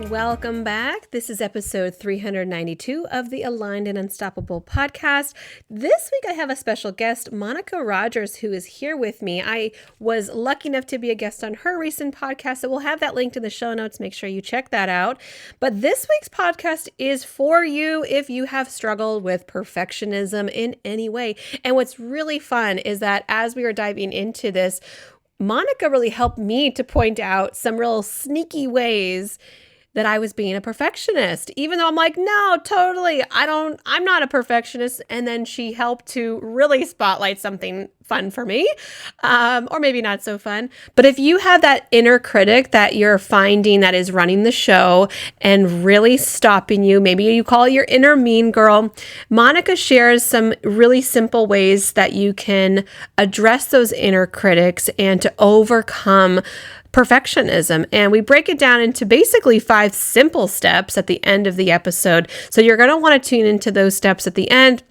Welcome back. This is episode 392 of the Aligned and Unstoppable podcast. This week I have a special guest, Monica Rodgers, who is here with me. I was lucky enough to be a guest on her recent podcast, so we'll have that linked in the show notes. Make sure you check that out. But this week's podcast is for you if you have struggled with perfectionism in any way. And what's really fun is that as we are diving into this, Monica really helped me to point out some real sneaky ways that I was being a perfectionist, even though I'm like, no, totally, I'm not a perfectionist. And then she helped to really spotlight something fun for me, or maybe not so fun. But if you have that inner critic that you're finding that is running the show and really stopping you, maybe you call it your inner mean girl, Monica shares some really simple ways that you can address those inner critics and to overcome perfectionism. And we break it down into basically 5 simple steps at the end of the episode. So you're going to want to tune into those steps at the end.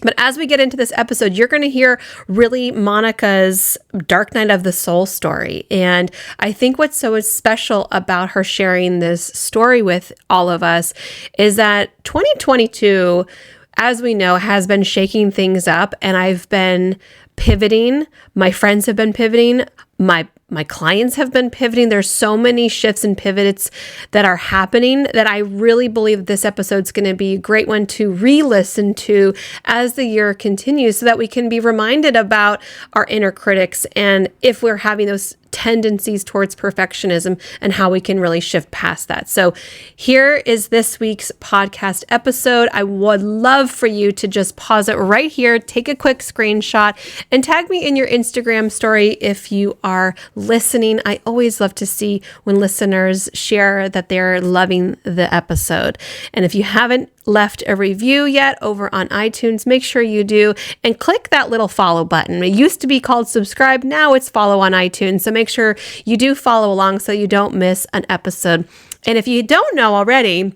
But as we get into this episode, you're going to hear really Monica's dark night of the soul story. And I think what's so special about her sharing this story with all of us is that 2022, as we know, has been shaking things up. And I've been pivoting. My friends have been pivoting. My clients have been pivoting. There's so many shifts and pivots that are happening that I really believe this episode's going to be a great one to re-listen to as the year continues so that we can be reminded about our inner critics and if we're having those tendencies towards perfectionism and how we can really shift past that. So here is this week's podcast episode. I would love for you to just pause it right here, take a quick screenshot, and tag me in your Instagram story if you are listening. I always love to see when listeners share that they're loving the episode. And if you haven't left a review yet over on iTunes, make sure you do and click that little follow button. It used to be called subscribe. Now it's follow on iTunes. So make sure you do follow along so you don't miss an episode. And if you don't know already,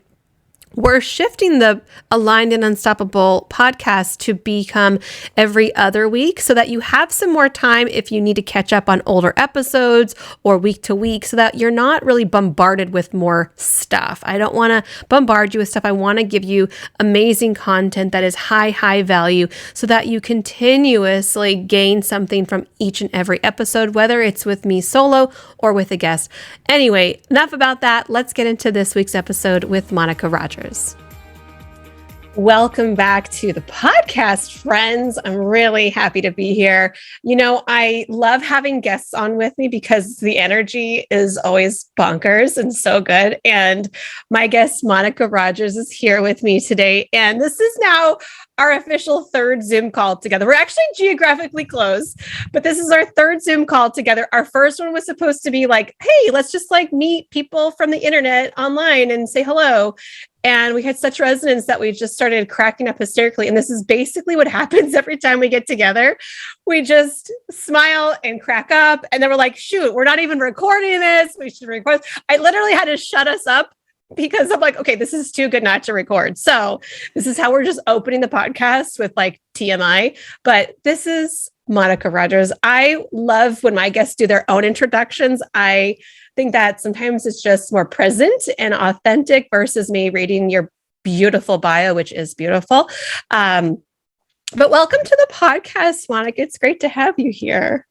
we're shifting the Aligned and Unstoppable podcast to become every other week so that you have some more time if you need to catch up on older episodes or week to week so that you're not really bombarded with more stuff. I don't want to bombard you with stuff. I want to give you amazing content that is high value so that you continuously gain something from each and every episode, whether it's with me solo or with a guest. Anyway, enough about that. Let's get into this week's episode with Monica Rodgers. Welcome back to the podcast, friends. I'm really happy to be here. You know, I love having guests on with me because the energy is always bonkers and so good. And my guest, Monica Rodgers, is here with me today. And this is now our official 3rd Zoom call together. We're actually geographically close, but this is our 3rd Zoom call together. Our first one was supposed to be like, hey, let's just like meet people from the internet online and say hello. And we had such resonance that we just started cracking up hysterically. And this is basically what happens every time we get together. We just smile and crack up. And then we're like, shoot, we're not even recording this. We should record. I literally had to shut us up because I'm like, okay, this is too good not to record. So this is how we're just opening the podcast with like TMI. But this is Monica Rodgers. I love when my guests do their own introductions. I think that sometimes it's just more present and authentic versus me reading your beautiful bio, which is beautiful. But welcome to the podcast, Monica. It's great to have you here.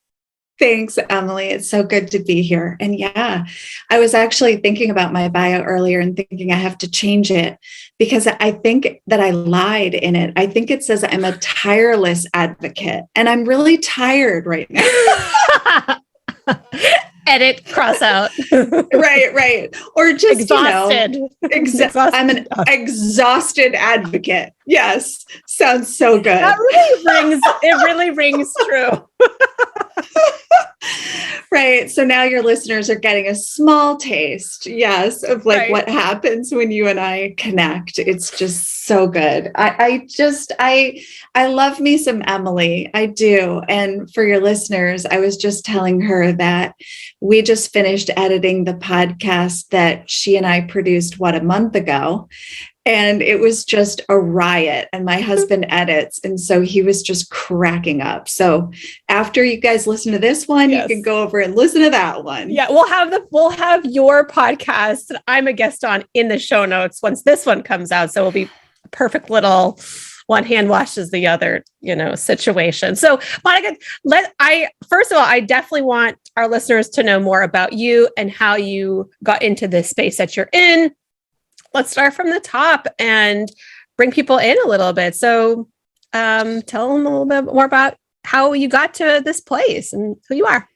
Thanks, Emily. It's so good to be here. And yeah, I was actually thinking about my bio earlier and thinking I have to change it because I think that I lied in it. I think it says I'm a tireless advocate, and I'm really tired right now. Edit, cross out. Right. Or just, exhausted. Exhausted. I'm an exhausted advocate. Yes. Sounds so good. That really rings true. Right. So now your listeners are getting a small taste, yes, of like what happens when you and I connect. It's just so good. I love me some Emily. I do. And for your listeners, I was just telling her that we just finished editing the podcast that she and I produced, a month ago. And it was just a riot. And my husband edits. And so he was just cracking up. So after you guys listen to this one, you can go over and listen to that one. Yeah, we'll have your podcast that I'm a guest on in the show notes once this one comes out. So it'll be a perfect little one hand washes the other, situation. So Monica, first of all, I definitely want our listeners to know more about you and how you got into this space that you're in. Let's start from the top and bring people in a little bit. So tell them a little bit more about how you got to this place and who you are.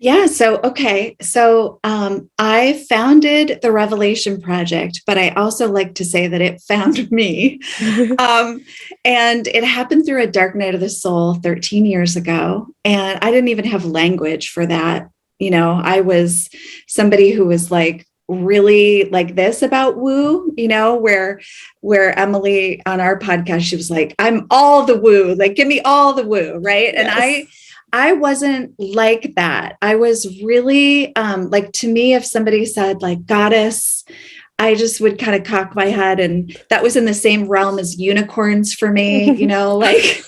Yeah. So, okay. So I founded the Revelation Project, but I also like to say that it found me. And it happened through a dark night of the soul 13 years ago. And I didn't even have language for that. I was somebody who was like, really like this about woo, where Emily on our podcast, she was like, I'm all the woo, like, give me all the woo. Right. Yes. And I wasn't like that. I was really like, to me, if somebody said like goddess, I just would kind of cock my head. And that was in the same realm as unicorns for me, like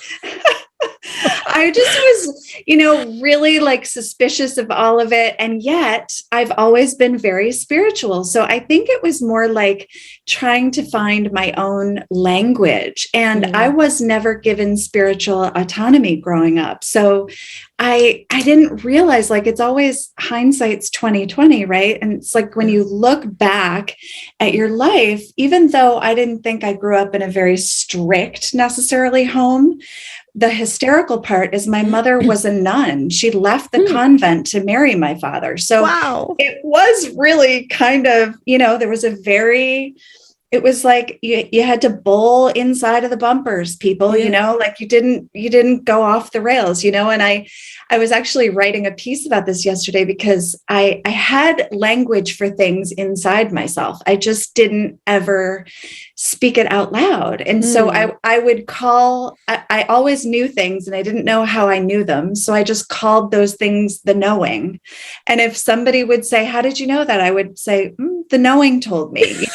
I just was, really like suspicious of all of it. And yet I've always been very spiritual. So I think it was more like trying to find my own language. And I was never given spiritual autonomy growing up. So I didn't realize, like, it's always hindsight's 2020, right? And it's like when you look back at your life, even though I didn't think I grew up in a very strict necessarily home, the hysterical part is my mother was a nun. She left the convent to marry my father. So it was really kind of, there was it was like you had to bowl inside of the bumpers, people, like you didn't go off the rails, and I was actually writing a piece about this yesterday because I had language for things inside myself. I just didn't ever speak it out loud. And so I would I always knew things and I didn't know how I knew them. So I just called those things the knowing. And if somebody would say, how did you know that? I would say, the knowing told me,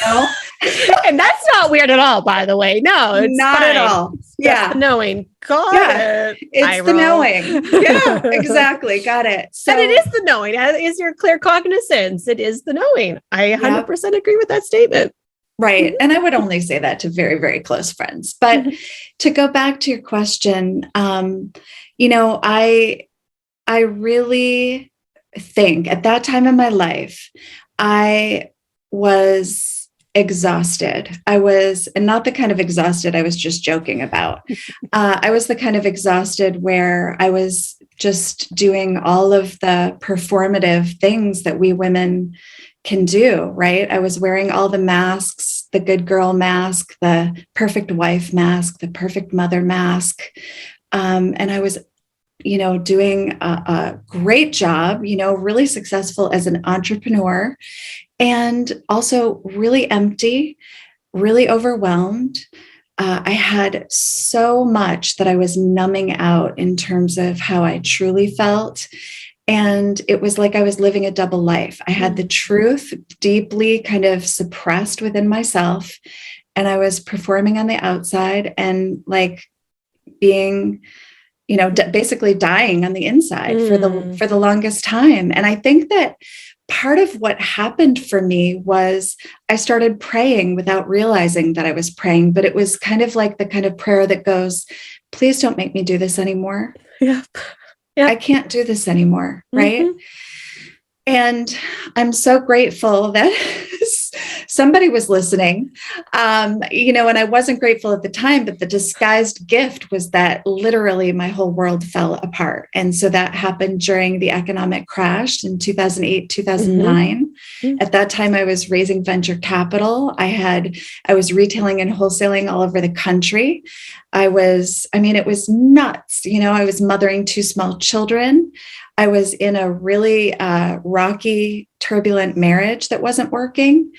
And that's not weird at all, by the way. No, it's not fine. at all. It's the knowing. Got it. It's the knowing. Yeah, exactly. Got it. So, and it is the knowing. It is your clear cognizance. It is the knowing. I 100% agree with that statement. Right. And I would only say that to very, very close friends. But to go back to your question, I really think at that time in my life, I was exhausted. And not the kind of exhausted I was just joking about. I was the kind of exhausted where I was just doing all of the performative things that we women can do, right? I was wearing all the masks, the good girl mask, the perfect wife mask, the perfect mother mask. And I was, doing a great job, really successful as an entrepreneur, and also really empty, really overwhelmed. I had so much that I was numbing out in terms of how I truly felt. And it was like I was living a double life. I had the truth deeply kind of suppressed within myself, and I was performing on the outside and like being, basically dying on the inside for the longest time. And I think that part of what happened for me was I started praying without realizing that I was praying, but it was kind of like the kind of prayer that goes, please don't make me do this anymore. Yeah. I can't do this anymore. Right. And I'm so grateful that somebody was listening, and I wasn't grateful at the time, but the disguised gift was that literally my whole world fell apart. And so that happened during the economic crash in 2008, 2009. At that time, I was raising venture capital. I was retailing and wholesaling all over the country. It was nuts. I was mothering 2 small children. I was in a really rocky, turbulent marriage that wasn't working.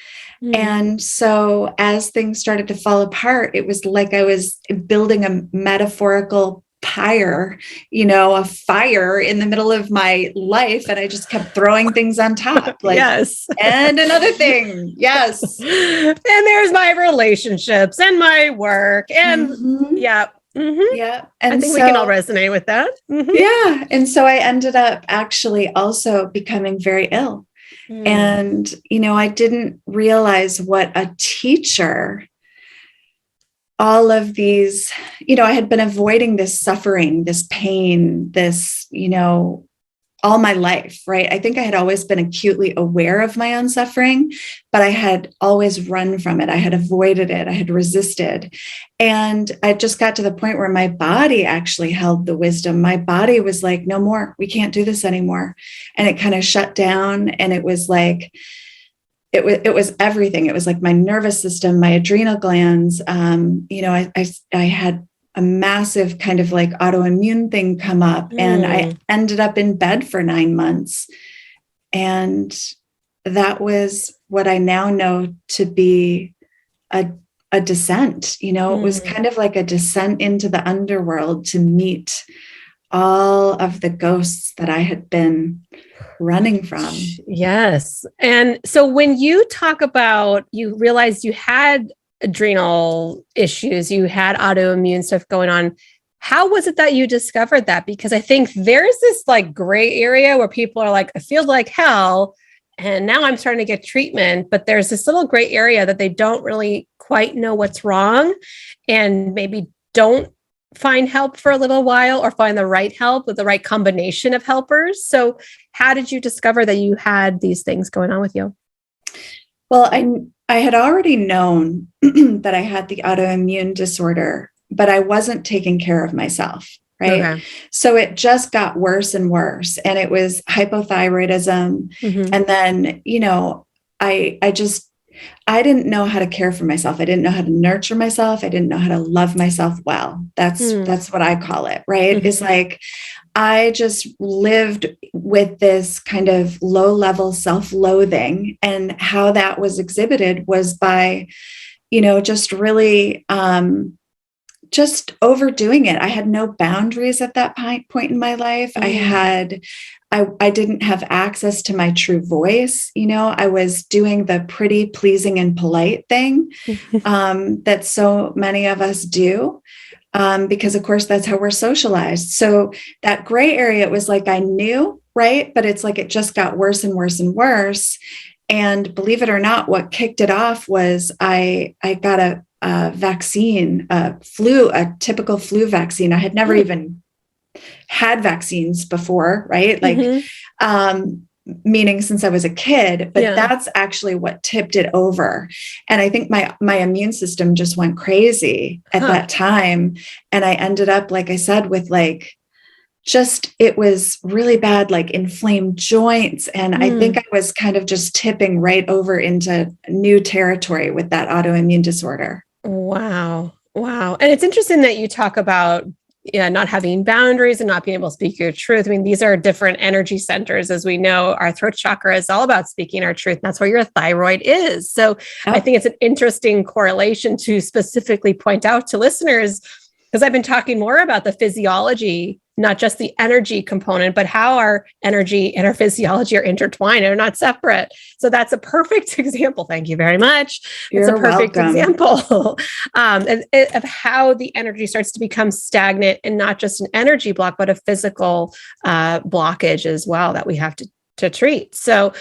And so as things started to fall apart, it was like I was building a metaphorical pyre, a fire in the middle of my life. And I just kept throwing things on top, like, yes. And another thing. Yes. And there's my relationships and my work. And yeah. Yeah. And I think we can all resonate with that. Yeah. And so I ended up actually also becoming very ill. And, I didn't realize what a teacher all of these, I had been avoiding this suffering, this pain, this, all my life, right? I think I had always been acutely aware of my own suffering, but I had always run from it. I had avoided it. I had resisted. And I just got to the point where my body actually held the wisdom. My body was like, no more, we can't do this anymore. And it kind of shut down. And it was like, it was everything. It was like my nervous system, my adrenal glands. I had a massive kind of like autoimmune thing come up, and I ended up in bed for 9 months. And that was what I now know to be a descent. It was kind of like a descent into the underworld to meet all of the ghosts that I had been running from. Yes. And so when you talk about, you realized you had adrenal issues, you had autoimmune stuff going on, how was it that you discovered that? Because I think there's this like gray area where people are like, I feel like hell, and now I'm starting to get treatment, but there's this little gray area that they don't really quite know what's wrong, and maybe don't find help for a little while, or find the right help with the right combination of helpers. So how did you discover that you had these things going on with you? Well, I had already known that I had the autoimmune disorder, but I wasn't taking care of myself. Right. Okay. So it just got worse and worse. And it was hypothyroidism. And then, I didn't know how to care for myself. I didn't know how to nurture myself. I didn't know how to love myself well. That's what I call it. Right. It's like, I just lived with this kind of low level self-loathing, and how that was exhibited was by, just really, just overdoing it. I had no boundaries at that point in my life. I didn't have access to my true voice. I was doing the pretty, pleasing, and polite thing that so many of us do. Because of course, that's how we're socialized. So that gray area, it was like I knew, right? But it's like it just got worse and worse and worse. And believe it or not, what kicked it off was I got a vaccine, a typical flu vaccine. I had never even had vaccines before, right? Like, meaning since I was a kid, but that's actually what tipped it over. And I think my immune system just went crazy at that time. And I ended up, like I said, with like, it was really bad, like inflamed joints. And I think I was kind of just tipping right over into new territory with that autoimmune disorder. Wow. And it's interesting that you talk about not having boundaries and not being able to speak your truth. I mean, these are different energy centers. As we know, our throat chakra is all about speaking our truth. And that's where your thyroid is. So I think it's an interesting correlation to specifically point out to listeners, because I've been talking more about the physiology, not just the energy component, but how our energy and our physiology are intertwined and are not separate. So that's a perfect example. Thank you very much. It's a perfect example of how the energy starts to become stagnant, and not just an energy block, but a physical blockage as well that we have to treat. So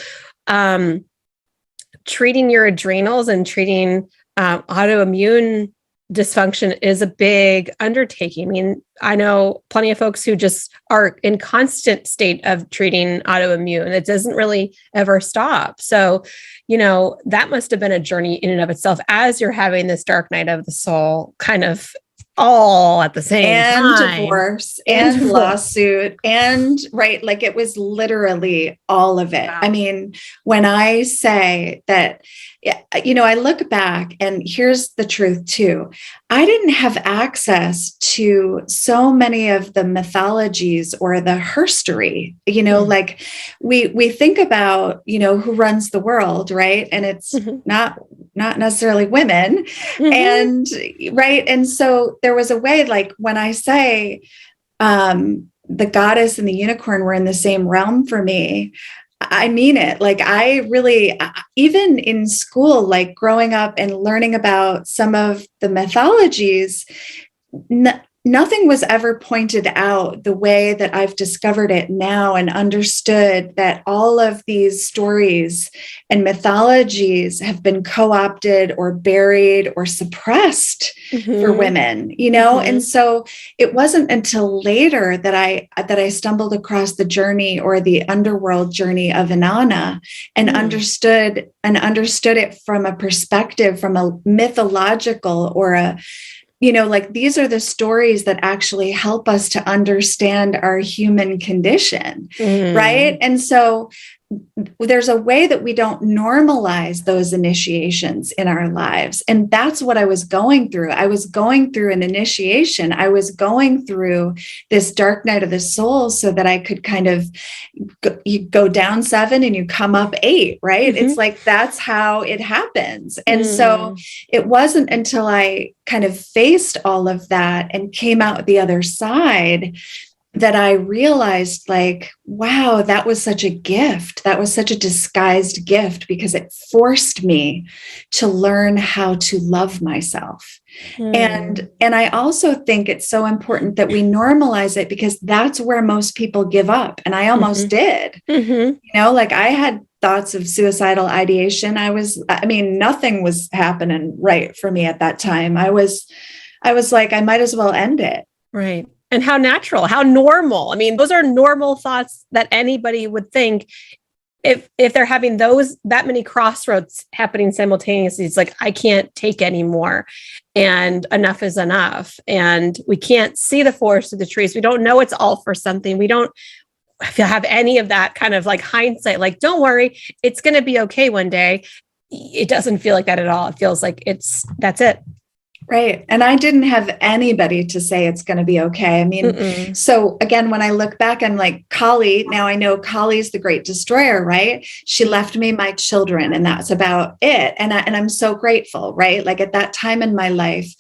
treating your adrenals and treating autoimmune dysfunction is a big undertaking. I mean, I know plenty of folks who just are in constant state of treating autoimmune. It doesn't really ever stop. So, that must have been a journey in and of itself, as you're having this dark night of the soul kind of all at the same time. Divorce and lawsuit and right. Like it was literally all of it. Wow. I mean, when I say that, I look back, and here's the truth too. I didn't have access to so many of the mythologies or the herstory, like we think about, who runs the world, right? And it's not not necessarily women. And right. And so there was a way, like when I say the goddess and the unicorn were in the same realm for me, I mean it. Like I really, even in school, like growing up and learning about some of the mythologies, nothing was ever pointed out the way that I've discovered it now and understood that all of these stories and mythologies have been co-opted or buried or suppressed for women, you know? And so it wasn't until later that I stumbled across the journey or the underworld journey of Inanna and understood it from a perspective, from a mythological or a, you know, like these are the stories that actually help us to understand our human condition, right? And so there's a way that we don't normalize those initiations in our lives. And that's what I was going through. I was going through an initiation. I was going through this dark night of the soul so that I could kind of you go down 7 and you come up 8, right? It's like, that's how it happens. And so it wasn't until I kind of faced all of that and came out the other side that I realized, like, wow, that was such a gift. That was such a disguised gift because it forced me to learn how to love myself. And I also think it's so important that we normalize it because that's where most people give up. And I almost did, you know, like I had thoughts of suicidal ideation. I mean, nothing was happening right for me at that time. I was like, I might as well end it. Right. And how natural, how normal. I mean, those are normal thoughts that anybody would think if they're having that many crossroads happening simultaneously. It's like, I can't take anymore and enough is enough. And we can't see the forest through the trees. We don't know it's all for something. We don't have any of that kind of like hindsight, like, don't worry, it's going to be okay one day. It doesn't feel like that at all. It feels like that's it. Right. And I didn't have anybody to say it's going to be okay. I mean, so again, when I look back, I'm like, Kali, now I know Kali's the great destroyer, right? She left me my children and that's about it. And I'm so grateful, right? Like at that time in my life,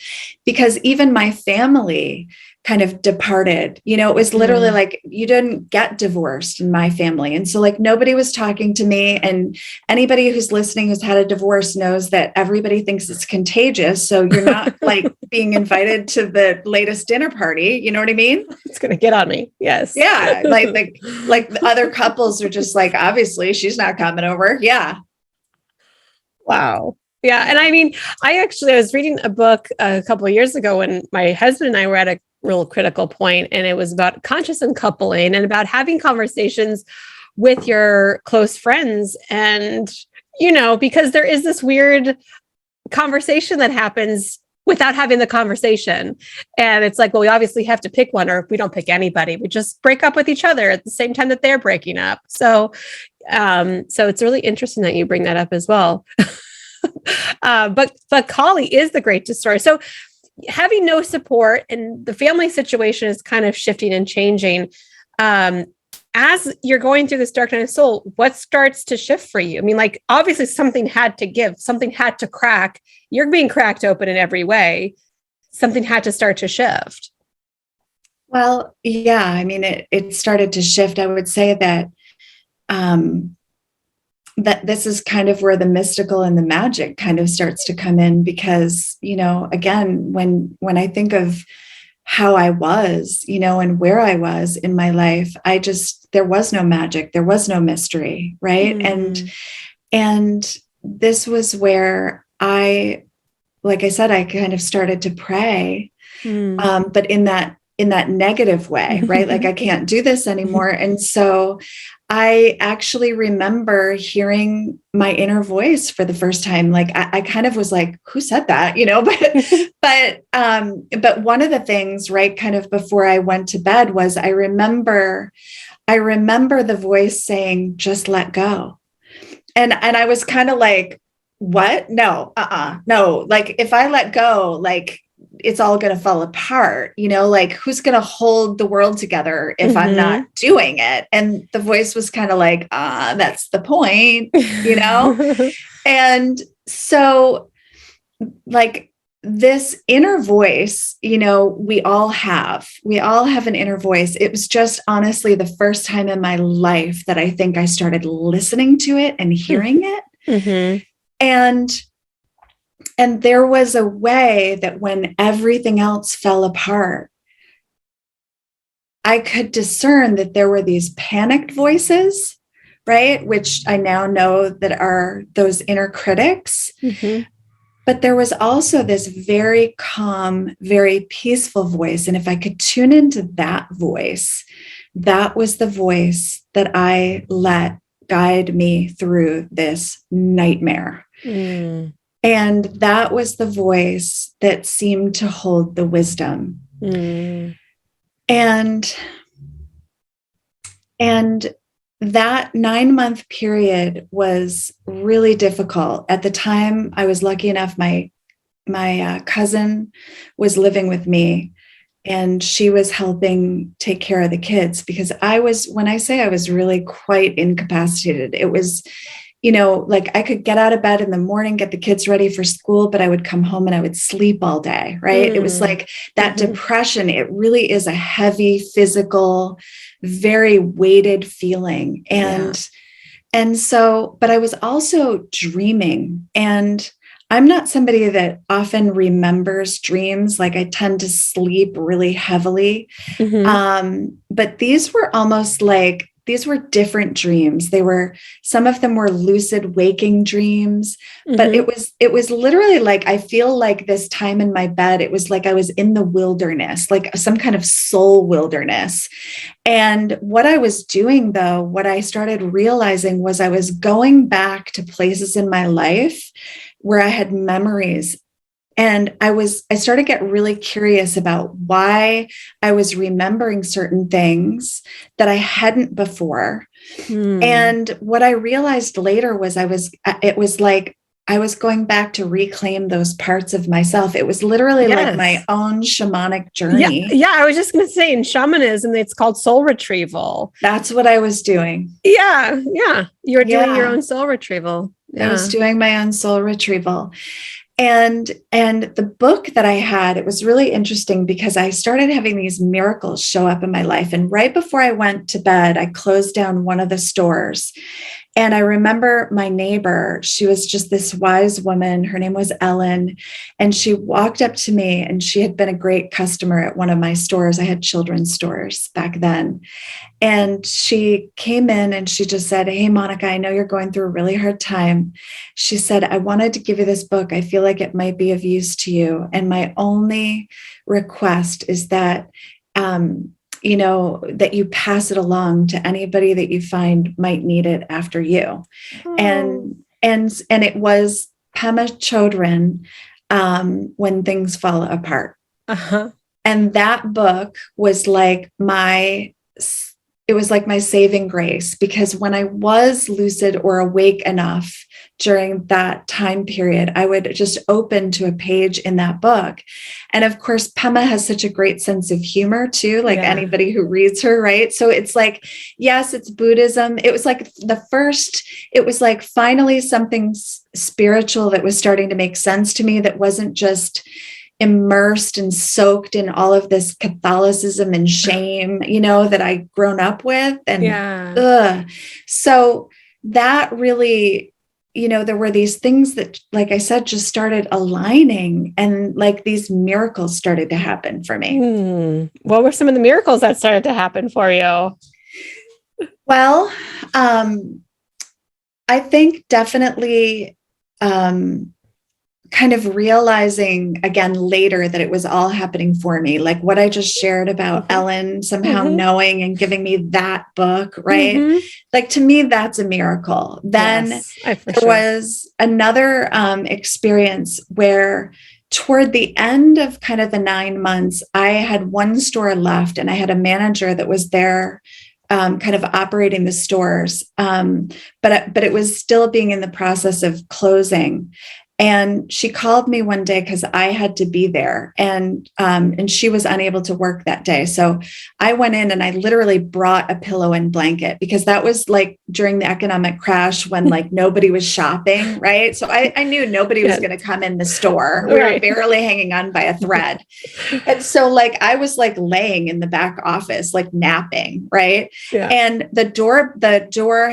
because even my family kind of departed, you know, it was literally like, you didn't get divorced in my family. And so like, nobody was talking to me, and anybody who's listening who's had a divorce knows that everybody thinks it's contagious. So you're not like being invited to the latest dinner party. You know what I mean? It's going to get on me. Yes. Yeah. Like the other couples are just like, obviously she's not coming over. Yeah. Wow. Yeah. And I mean, I was reading a book a couple of years ago when my husband and I were at a real critical point, and it was about conscious uncoupling and about having conversations with your close friends. And, you know, because there is this weird conversation that happens without having the conversation. And it's like, well, we obviously have to pick one, or if we don't pick anybody, we just break up with each other at the same time that they're breaking up. So it's really interesting that you bring that up as well. But Kali is the great destroyer. So having no support, and the family situation is kind of shifting and changing. As you're going through this dark night of soul, what starts to shift for you? I mean, like, obviously something had to give, something had to crack. You're being cracked open in every way. Something had to start to shift. Well, yeah, I mean, it started to shift. I would say that, that this is kind of where the mystical and the magic kind of starts to come in, because, you know, again, when I think of how I was, you know, and where I was in my life, there was no magic, there was no mystery. Right. And this was where like I said, I kind of started to pray, but in that negative way, right? Like, I can't do this anymore. And so I actually remember hearing my inner voice for the first time. Like I kind of was like, who said that? You know, but one of the things, right, kind of before I went to bed was I remember the voice saying, just let go. And I was kind of like, what? No, no. Like, if I let go, like, it's all going to fall apart, you know, like, who's going to hold the world together if I'm not doing it? And the voice was kind of like, that's the point, you know? and So like this inner voice, we all have an inner voice. It was just honestly the first time in my life that I think I started listening to it and hearing it. Mm-hmm. And there was a way that when everything else fell apart, I could discern that there were these panicked voices, right? Which I now know that are those inner critics. Mm-hmm. But there was also this very calm, very peaceful voice. And if I could tune into that voice, that was the voice that I let guide me through this nightmare. Mm. And that was the voice that seemed to hold the wisdom. Mm. And that 9-month period was really difficult. At the time, I was lucky enough, my cousin was living with me, and she was helping take care of the kids, because when I say I was really quite incapacitated, it was, like I could get out of bed in the morning, get the kids ready for school, but I would come home and I would sleep all day, right? It was like that depression. It really is a heavy, physical, very weighted feeling. And so, but I was also dreaming, and I'm not somebody that often remembers dreams. Like I tend to sleep really heavily. But these were different dreams. Some of them were lucid waking dreams, but it was literally like, I feel like this time in my bed, it was like I was in the wilderness, like some kind of soul wilderness. And what I was doing, though, what I started realizing was I was going back to places in my life where I had memories. And I started to get really curious about why I was remembering certain things that I hadn't before. And what I realized later was it was like I was going back to reclaim those parts of myself. It was literally like my own shamanic journey. Yeah. I was just going to say, in shamanism, it's called soul retrieval. That's what I was doing. Yeah. You're doing your own soul retrieval. I was doing my own soul retrieval. And the book that I had, it was really interesting because I started having these miracles show up in my life. And right before I went to bed, I closed down one of the stores. And I remember my neighbor, she was just this wise woman. Her name was Ellen. And she walked up to me, and she had been a great customer at one of my stores. I had children's stores back then. And she came in and she just said, "Hey, Monica, I know you're going through a really hard time." She said, "I wanted to give you this book. I feel like it might be of use to you. And my only request is that, that you pass it along to anybody that you find might need it after you." And it was Pema Chodron, When Things Fall Apart. And that book was like my saving grace, because when I was lucid or awake enough during that time period, I would just open to a page in that book. And of course, Pema has such a great sense of humor too, like anybody who reads her, right? So it's like, yes, it's Buddhism. It was like finally something spiritual that was starting to make sense to me, that wasn't just immersed and soaked in all of this Catholicism and shame, that I'd grown up with. And so that really, there were these things that, like I said, just started aligning, and like these miracles started to happen for me. What were some of the miracles that started to happen for you? Well, I think definitely, kind of realizing again later that it was all happening for me. Like what I just shared about Ellen somehow knowing and giving me that book, right? Like to me, that's a miracle. Then there was another experience where toward the end of kind of the 9 months, I had one store left, and I had a manager that was there kind of operating the stores. But it was still being in the process of closing. And she called me one day because I had to be there, and she was unable to work that day. So I went in and I literally brought a pillow and blanket, because that was like during the economic crash when like nobody was shopping, right? So I knew nobody was going to come in the store. We were barely hanging on by a thread. And so like I was like laying in the back office, like napping, right? Yeah. And the door,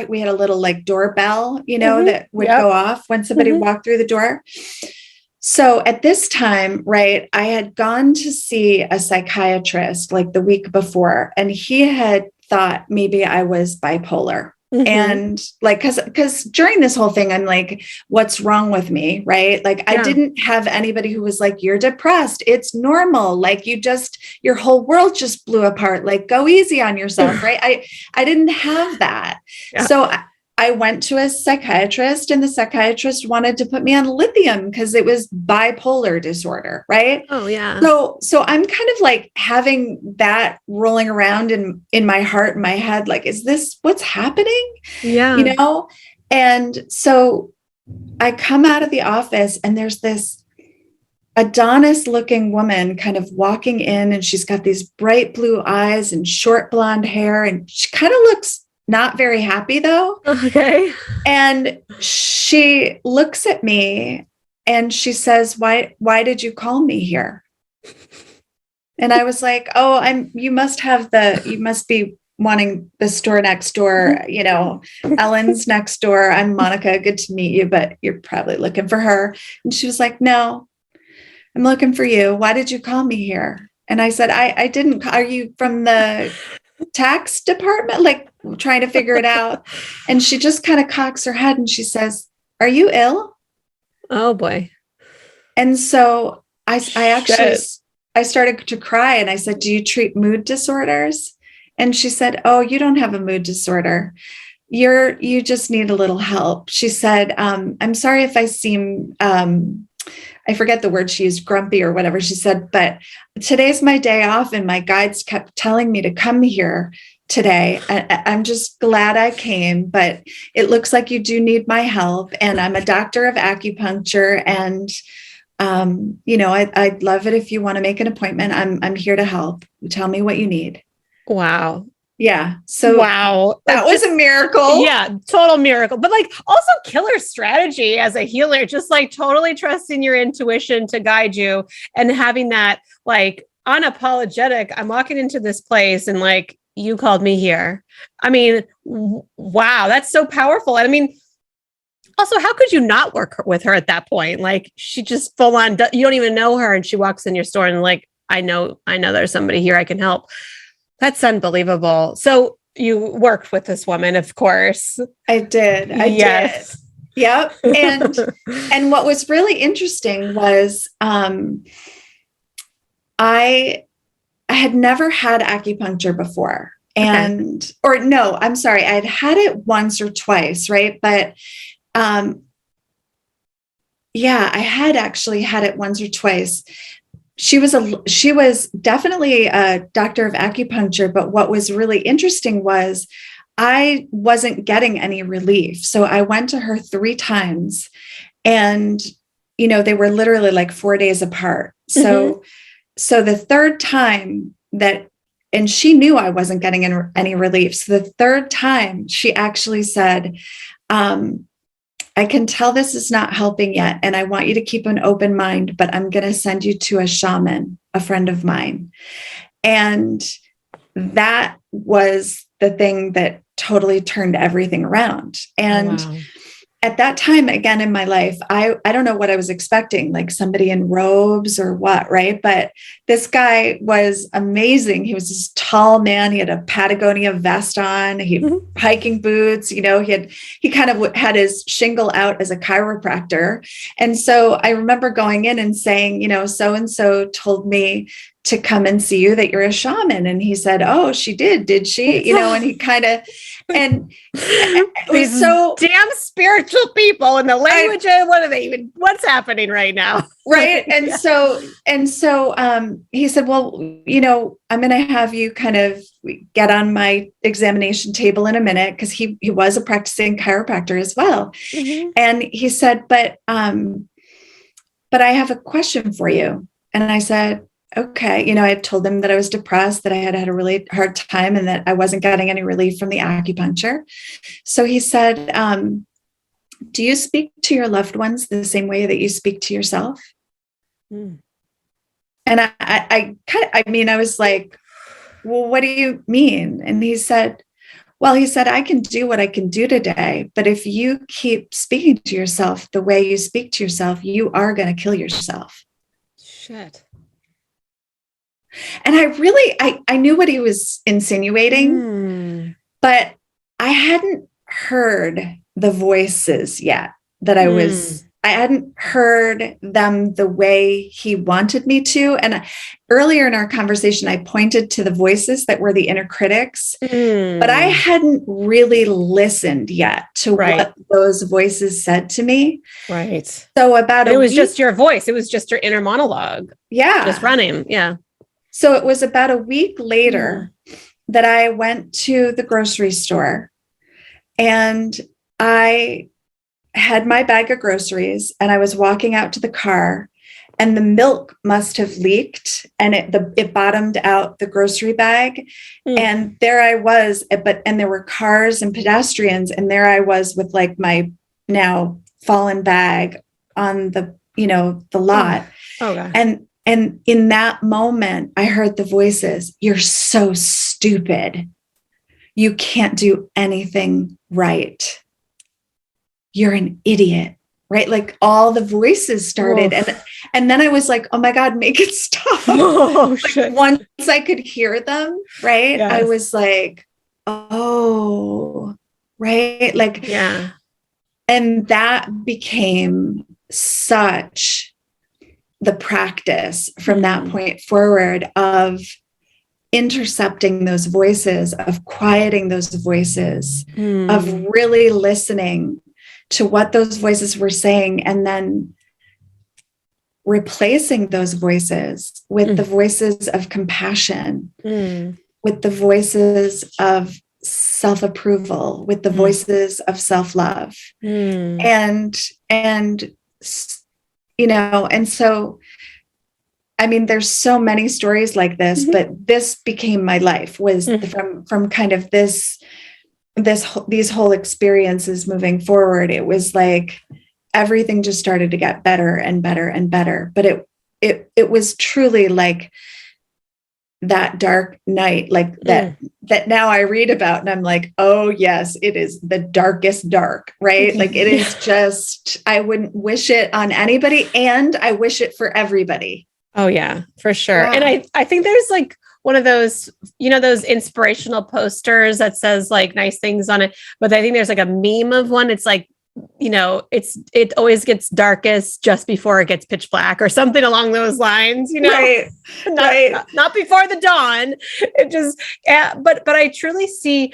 we had a little like doorbell, that would go off when somebody walked through the door. So at this time, right, I had gone to see a psychiatrist like the week before, and he had thought maybe I was bipolar. And like, cause during this whole thing, I'm like, what's wrong with me? Right. Like I didn't have anybody who was like, you're depressed. It's normal. Like your whole world just blew apart. Like go easy on yourself. Right. I didn't have that. Yeah. So I went to a psychiatrist, and the psychiatrist wanted to put me on lithium because it was bipolar disorder. Right. Oh yeah. So I'm kind of like having that rolling around in my heart and my head. Like, is this what's happening? Yeah. And so I come out of the office, and there's this Adonis looking woman kind of walking in, and she's got these bright blue eyes and short blonde hair. And she kind of looks not very happy though. Okay. And she looks at me and she says, why did you call me here? And I was like, oh, you must be wanting the store next door, Ellen's next door. I'm Monica. Good to meet you, but you're probably looking for her. And she was like, no, I'm looking for you. Why did you call me here? And I said, I didn't. Are you from the tax department? Like trying to figure it out. And she just kind of cocks her head and she says, are you ill? Oh boy. And so I started to cry, and I said, do you treat mood disorders? And she said, oh, you don't have a mood disorder. You just need a little help. She said, I'm sorry if I seem, I forget the word she used, grumpy or whatever she said, but today's my day off, and my guides kept telling me to come here today. I'm just glad I came, but it looks like you do need my help. And I'm a doctor of acupuncture, and I'd love it if you want to make an appointment. I'm here to help. Tell me what you need. Wow. Yeah. So wow. That was a miracle. Yeah. Total miracle. But like also killer strategy as a healer, just like totally trusting your intuition to guide you, and having that like unapologetic, I'm walking into this place and like, you called me here. I mean, wow, that's so powerful. And I mean, also, how could you not work with her at that point? Like she just full on, you don't even know her, and she walks in your store and like, I know there's somebody here I can help. That's unbelievable. So you worked with this woman, of course. I did. I did. Yep. And what was really interesting was I had never had acupuncture before. And, or no, I'm sorry. I'd had it once or twice. Right. But, yeah, I had actually had it once or twice. She was definitely a doctor of acupuncture, but what was really interesting was I wasn't getting any relief. So I went to her 3 times, and, they were literally like 4 days apart. So the third time and she knew I wasn't getting any relief. So the third time she actually said, I can tell this is not helping yet, and I want you to keep an open mind, but I'm going to send you to a shaman, a friend of mine. And that was the thing that totally turned everything around. And at that time, again, in my life, I don't know what I was expecting, like somebody in robes or what, right? But this guy was amazing. He was this tall man. He had a Patagonia vest on, hiking boots, he kind of had his shingle out as a chiropractor. And so I remember going in and saying, so-and-so told me to come and see you, that you're a shaman. And he said, oh, she did she? And he kind of, and it was so damn spiritual people in the language. What's happening right now? Right. And so he said, well, I'm going to have you kind of get on my examination table in a minute. Cause he was a practicing chiropractor as well. And he said, but, but I have a question for you. And I said, okay. I had told him that I was depressed, that I had a really hard time, and that I wasn't getting any relief from the acupuncture. So he said, do you speak to your loved ones the same way that you speak to yourself? Mm. And I was like, well, what do you mean? And he said, I can do what I can do today, but if you keep speaking to yourself the way you speak to yourself, you are going to kill yourself. Shit. And I knew what he was insinuating, but I hadn't heard the voices yet that I hadn't heard them the way he wanted me to. And earlier in our conversation, I pointed to the voices that were the inner critics, but I hadn't really listened yet to what those voices said to me. Right. So it was just your voice. It was just your inner monologue. Yeah. Just running. Yeah. So it was about a week later that I went to the grocery store, and I had my bag of groceries, and I was walking out to the car, and the milk must have leaked, and it bottomed out the grocery bag. And there I was, and there were cars and pedestrians, and there I was with like my now fallen bag on the lot. Oh God. And in that moment, I heard the voices, "You're so stupid. You can't do anything right. You're an idiot." Right? Like all the voices started. And then I was like, oh my God, make it stop. Once I could hear them, right? Yes. I was like, oh, right. Like, yeah. And that became such the practice from that point forward of intercepting those voices, of quieting those voices, of really listening to what those voices were saying, and then replacing those voices with the voices of compassion, with the voices of self-approval, with the voices of self-love. And so, I mean, there's so many stories like this, but this became my life, was from kind of these whole experiences moving forward. It was like everything just started to get better and better and better. But it was truly like that dark night, like that now I read about, and I'm like, oh yes, it is the darkest dark, right? Like it is just, I wouldn't wish it on anybody, and I wish it for everybody. Oh yeah, for sure. Yeah. And I think there's like one of those, those inspirational posters that says like nice things on it, but I think there's like a meme of one. It's like, it always gets darkest just before it gets pitch black, or something along those lines, Right. Not before the dawn. It just, but I truly see,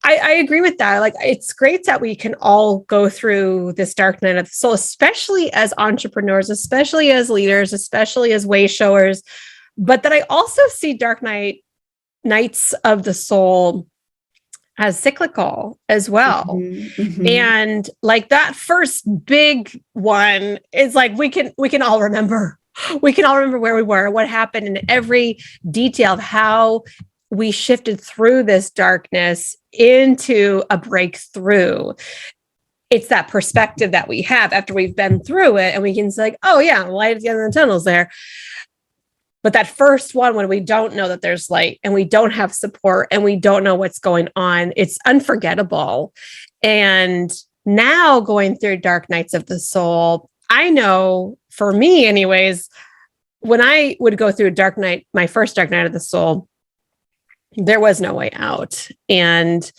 I agree with that. Like, it's great that we can all go through this dark night of the soul, especially as entrepreneurs, especially as leaders, especially as way showers. But that I also see dark nights of the soul as cyclical as well. And like that first big one is like, we can all remember. We can all remember where we were, what happened, and every detail of how we shifted through this darkness into a breakthrough. It's that perspective that we have after we've been through it, and we can say like, oh yeah, light at the end of the tunnel's there. But that first one, when we don't know that there's light, and we don't have support, and we don't know what's going on, it's unforgettable. And now going through dark nights of the soul, I know for me anyways, when I would go through a dark night, my first dark night of the soul, there was no way out. And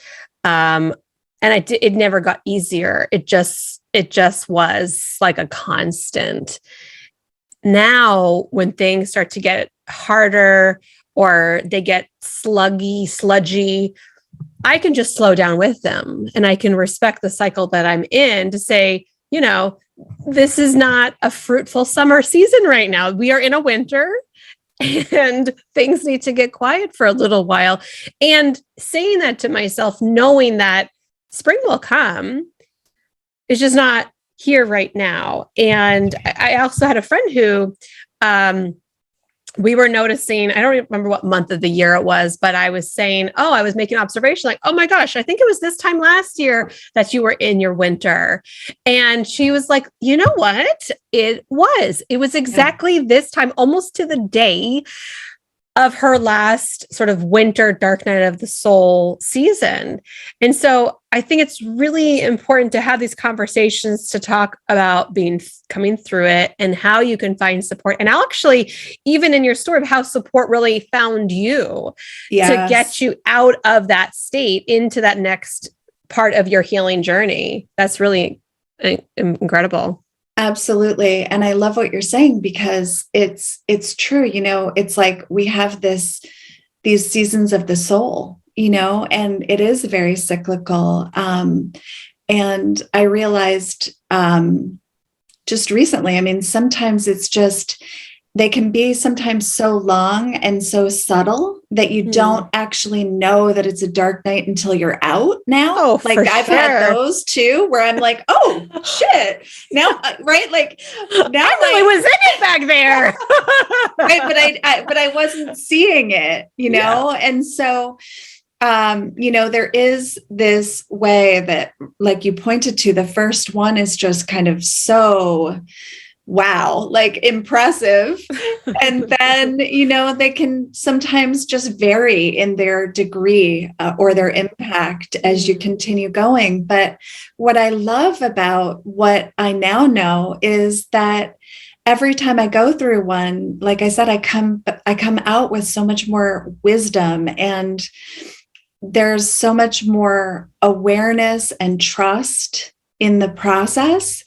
it never got easier. It just was like a constant. Now, when things start to get harder or they get sludgy, I can just slow down with them, and I can respect the cycle that I'm in to say, this is not a fruitful summer season right now. We are in a winter, and things need to get quiet for a little while. And saying that to myself, knowing that spring will come, is just not here right now. And I also had a friend who, we were noticing, I don't remember what month of the year it was, but I was saying, oh, I was making an observation like, oh my gosh, I think it was this time last year that you were in your winter. And she was like, you know what? It was exactly this time, almost to the day of her last sort of winter dark night of the soul season. And so I think it's really important to have these conversations to talk about coming through it and how you can find support. And actually, even in your story of how support really found you to get you out of that state into that next part of your healing journey. That's really incredible. Absolutely. And I love what you're saying, because it's true. It's like we have these seasons of the soul, and it is very cyclical. And I realized just recently, sometimes it's just, they can be sometimes so long and so subtle that you don't actually know that it's a dark night until you're out now. Oh, like I've had those too, where I'm like, oh shit. Now, right? Like now I really was in it back there. Right. But I wasn't seeing it, And so, there is this way that, like you pointed to, the first one is just kind of so wow, like impressive. And then, they can sometimes just vary in their degree or their impact as you continue going. But what I love about what I now know is that every time I go through one, like I said, I come out with so much more wisdom, and there's so much more awareness and trust in the process.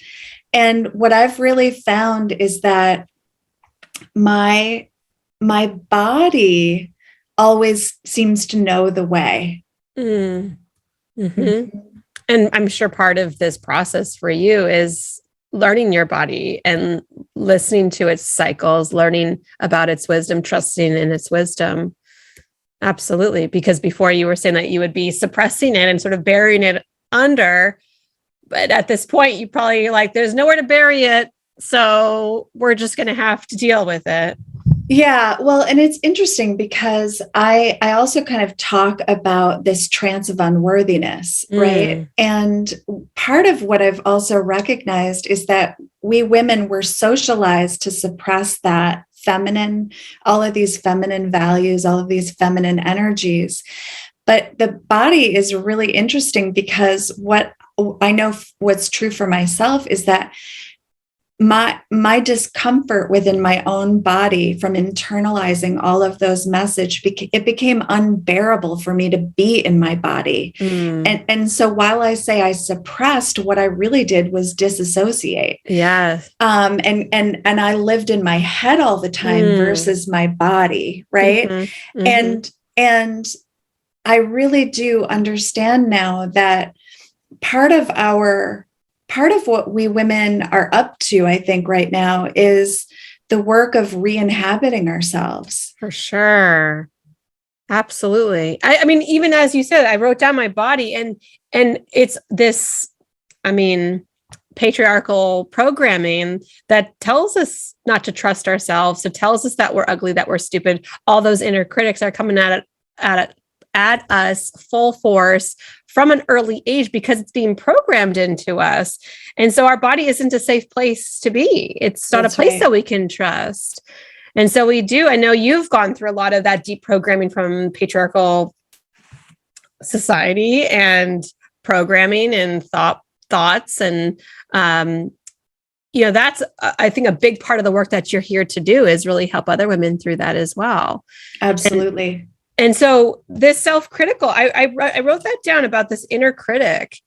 And what I've really found is that my body always seems to know the way. Mm-hmm. Mm-hmm. And I'm sure part of this process for you is learning your body and listening to its cycles, learning about its wisdom, trusting in its wisdom. Absolutely. Because before you were saying that you would be suppressing it and sort of burying it under. But at this point, you probably like, there's nowhere to bury it. So we're just going to have to deal with it. Yeah. Well, and it's interesting because I also kind of talk about this trance of unworthiness, right? And part of what I've also recognized is that we women were socialized to suppress that feminine, all of these feminine values, all of these feminine energies. But the body is really interesting, because what I know, what's true for myself is that my discomfort within my own body from internalizing all of those messages, it became unbearable for me to be in my body. And so while I say I suppressed, what I really did was disassociate. Yes. And I lived in my head all the time versus my body. Right. Mm-hmm. Mm-hmm. And I really do understand now that part of what we women are up to, I think right now, is the work of re-inhabiting ourselves. For sure. Absolutely. I mean, even as you said, I wrote down my body, and it's this, patriarchal programming that tells us not to trust ourselves. It tells us that we're ugly, that we're stupid. All those inner critics are coming at us full force from an early age, because it's being programmed into us. And so our body isn't a safe place to be. It's not a place that we can trust. And so we do. I know you've gone through a lot of that deep programming from patriarchal society and programming and thoughts. And, that's, I think, a big part of the work that you're here to do is really help other women through that as well. Absolutely. And so this self-critical, I wrote that down about this inner critic.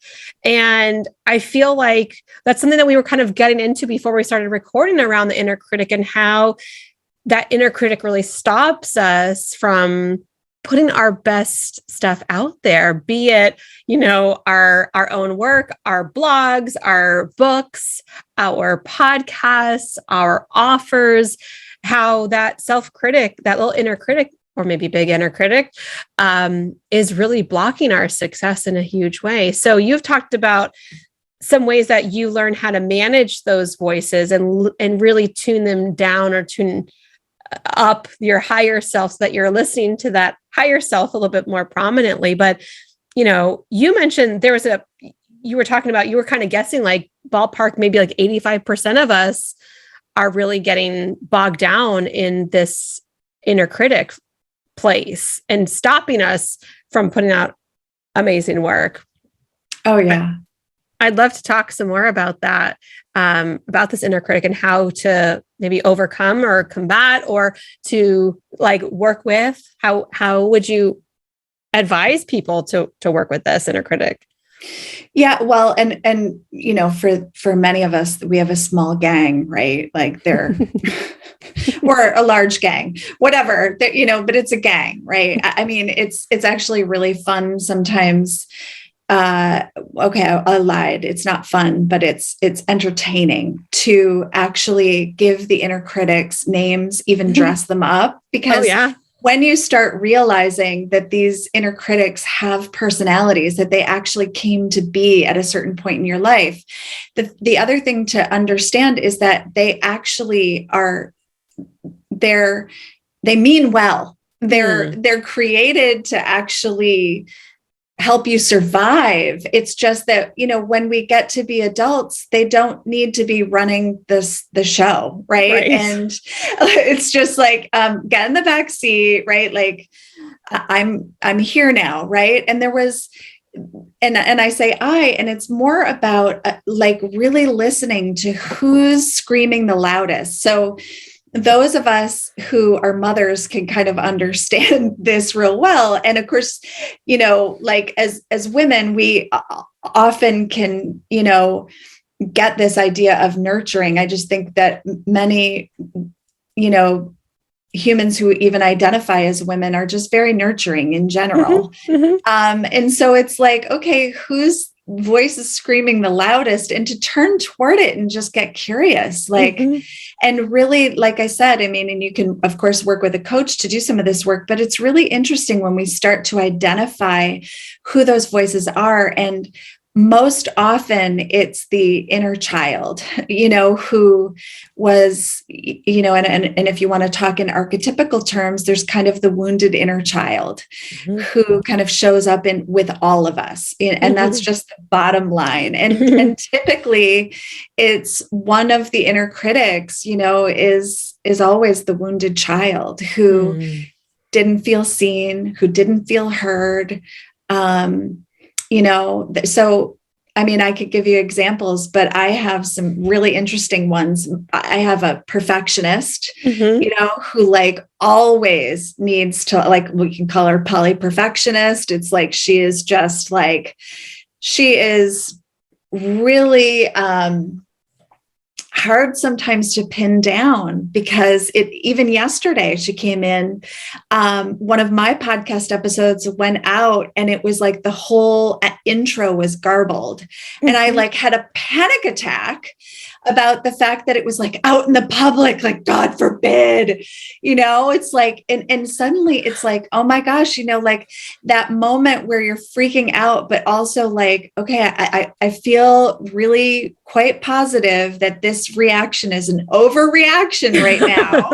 And I feel like that's something that we were kind of getting into before we started recording, around the inner critic and how that inner critic really stops us from putting our best stuff out there, be it, our own work, our blogs, our books, our podcasts, our offers, how that self-critic, that little inner critic, or maybe big inner critic, is really blocking our success in a huge way. So you've talked about some ways that you learn how to manage those voices and really tune them down or tune up your higher self so that you're listening to that higher self a little bit more prominently. But, you mentioned you were talking about, you were kind of guessing like ballpark, maybe like 85% of us are really getting bogged down in this inner critic place and stopping us from putting out amazing work. Oh, yeah. I'd love to talk some more about that, about this inner critic and how to maybe overcome or combat or to like work with. How would you advise people to work with this inner critic? Yeah, well, and for many of us, we have a small gang, right? Like or a large gang, whatever, but it's a gang, right? I mean, it's actually really fun sometimes. Okay, I lied. It's not fun, but it's entertaining to actually give the inner critics names, even dress them up, because when you start realizing that these inner critics have personalities, that they actually came to be at a certain point in your life, the other thing to understand is that they actually they mean well. They're created to actually help you survive. It's just that, when we get to be adults, they don't need to be running the show. Right. And it's just like, get in the back seat, right? Like I'm here now. Right. And there was, and I say and it's more about like really listening to who's screaming the loudest. So those of us who are mothers can kind of understand this real well. And of course, like as women, we often can, get this idea of nurturing. I just think that many, humans who even identify as women are just very nurturing in general. And so it's like, okay, whose voice is screaming the loudest, and to turn toward it and just get curious, like, and really, like I said, I mean, and you can of course work with a coach to do some of this work, but it's really interesting when we start to identify who those voices are. And most often it's the inner child, who was, and if you want to talk in archetypical terms, there's kind of the wounded inner child who kind of shows up with all of us. And that's just the bottom line. And typically it's one of the inner critics, is always the wounded child who didn't feel seen, who didn't feel heard. So, I mean, I could give you examples, but I have some really interesting ones. I have a perfectionist, who like always needs to, like, we can call her polyperfectionist. It's like, she is really, hard sometimes to pin down, because even yesterday she came in, one of my podcast episodes went out and it was like the whole intro was garbled, and I like had a panic attack about the fact that it was like out in the public, like, God forbid, it's like, and suddenly it's like, oh my gosh, like that moment where you're freaking out, but also like, okay, I feel really quite positive that this reaction is an overreaction right now.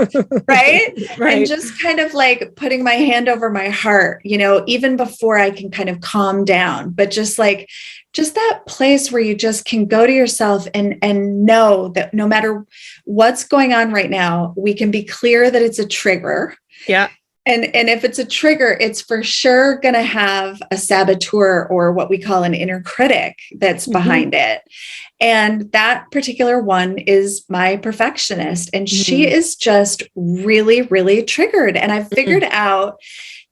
Right. And just kind of like putting my hand over my heart, even before I can kind of calm down, but just that place where you just can go to yourself and know that no matter what's going on right now, we can be clear that it's a trigger. Yeah. And if it's a trigger, it's for sure going to have a saboteur, or what we call an inner critic, that's behind it. And that particular one is my perfectionist. And she is just really, really triggered. And I've figured out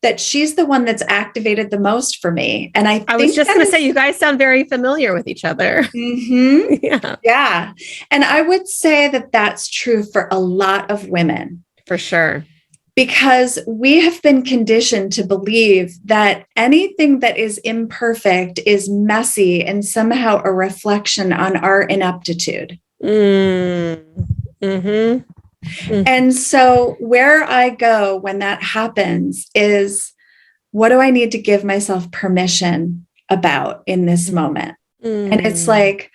that she's the one that's activated the most for me. And I was just going to say, you guys sound very familiar with each other. Yeah. And I would say that that's true for a lot of women. For sure. Because we have been conditioned to believe that anything that is imperfect is messy and somehow a reflection on our ineptitude. And so where I go when that happens is, what do I need to give myself permission about in this moment? And it's like,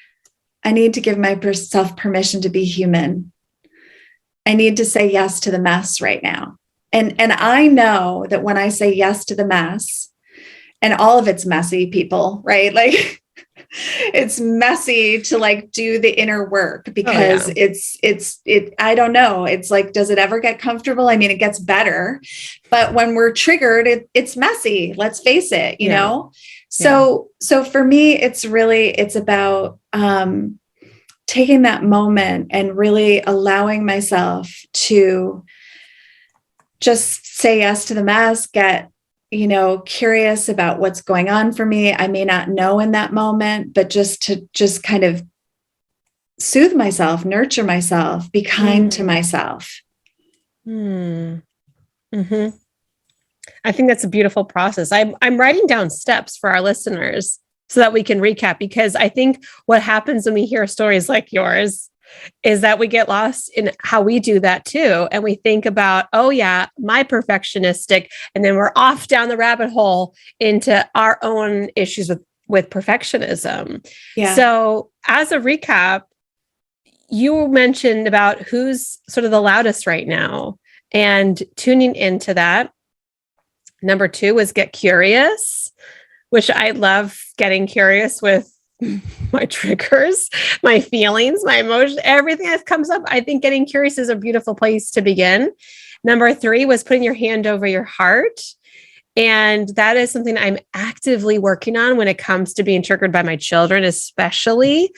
I need to give myself permission to be human. I need to say yes to the mess right now. And I know that when I say yes to the mess, and all of it's messy, people, right? Like it's messy to like do the inner work because I don't know. It's like, does it ever get comfortable? I mean, it gets better, but when we're triggered, it's messy. Let's face it, you know? So for me, it's about, taking that moment and really allowing myself to just say yes to the mess, get, curious about what's going on for me. I may not know in that moment, but just kind of soothe myself, nurture myself, be kind to myself. Mm. Mm-hmm. I think that's a beautiful process. I'm writing down steps for our listeners so that we can recap, because I think what happens when we hear stories like yours is that we get lost in how we do that too. And we think about, oh yeah, my perfectionistic, and then we're off down the rabbit hole into our own issues with perfectionism. Yeah. So as a recap, you mentioned about who's sort of the loudest right now and tuning into that. Number 2 was get curious, which I love getting curious with my triggers, my feelings, my emotions, everything that comes up. I think getting curious is a beautiful place to begin. Number 3 was putting your hand over your heart. And that is something I'm actively working on when it comes to being triggered by my children, especially,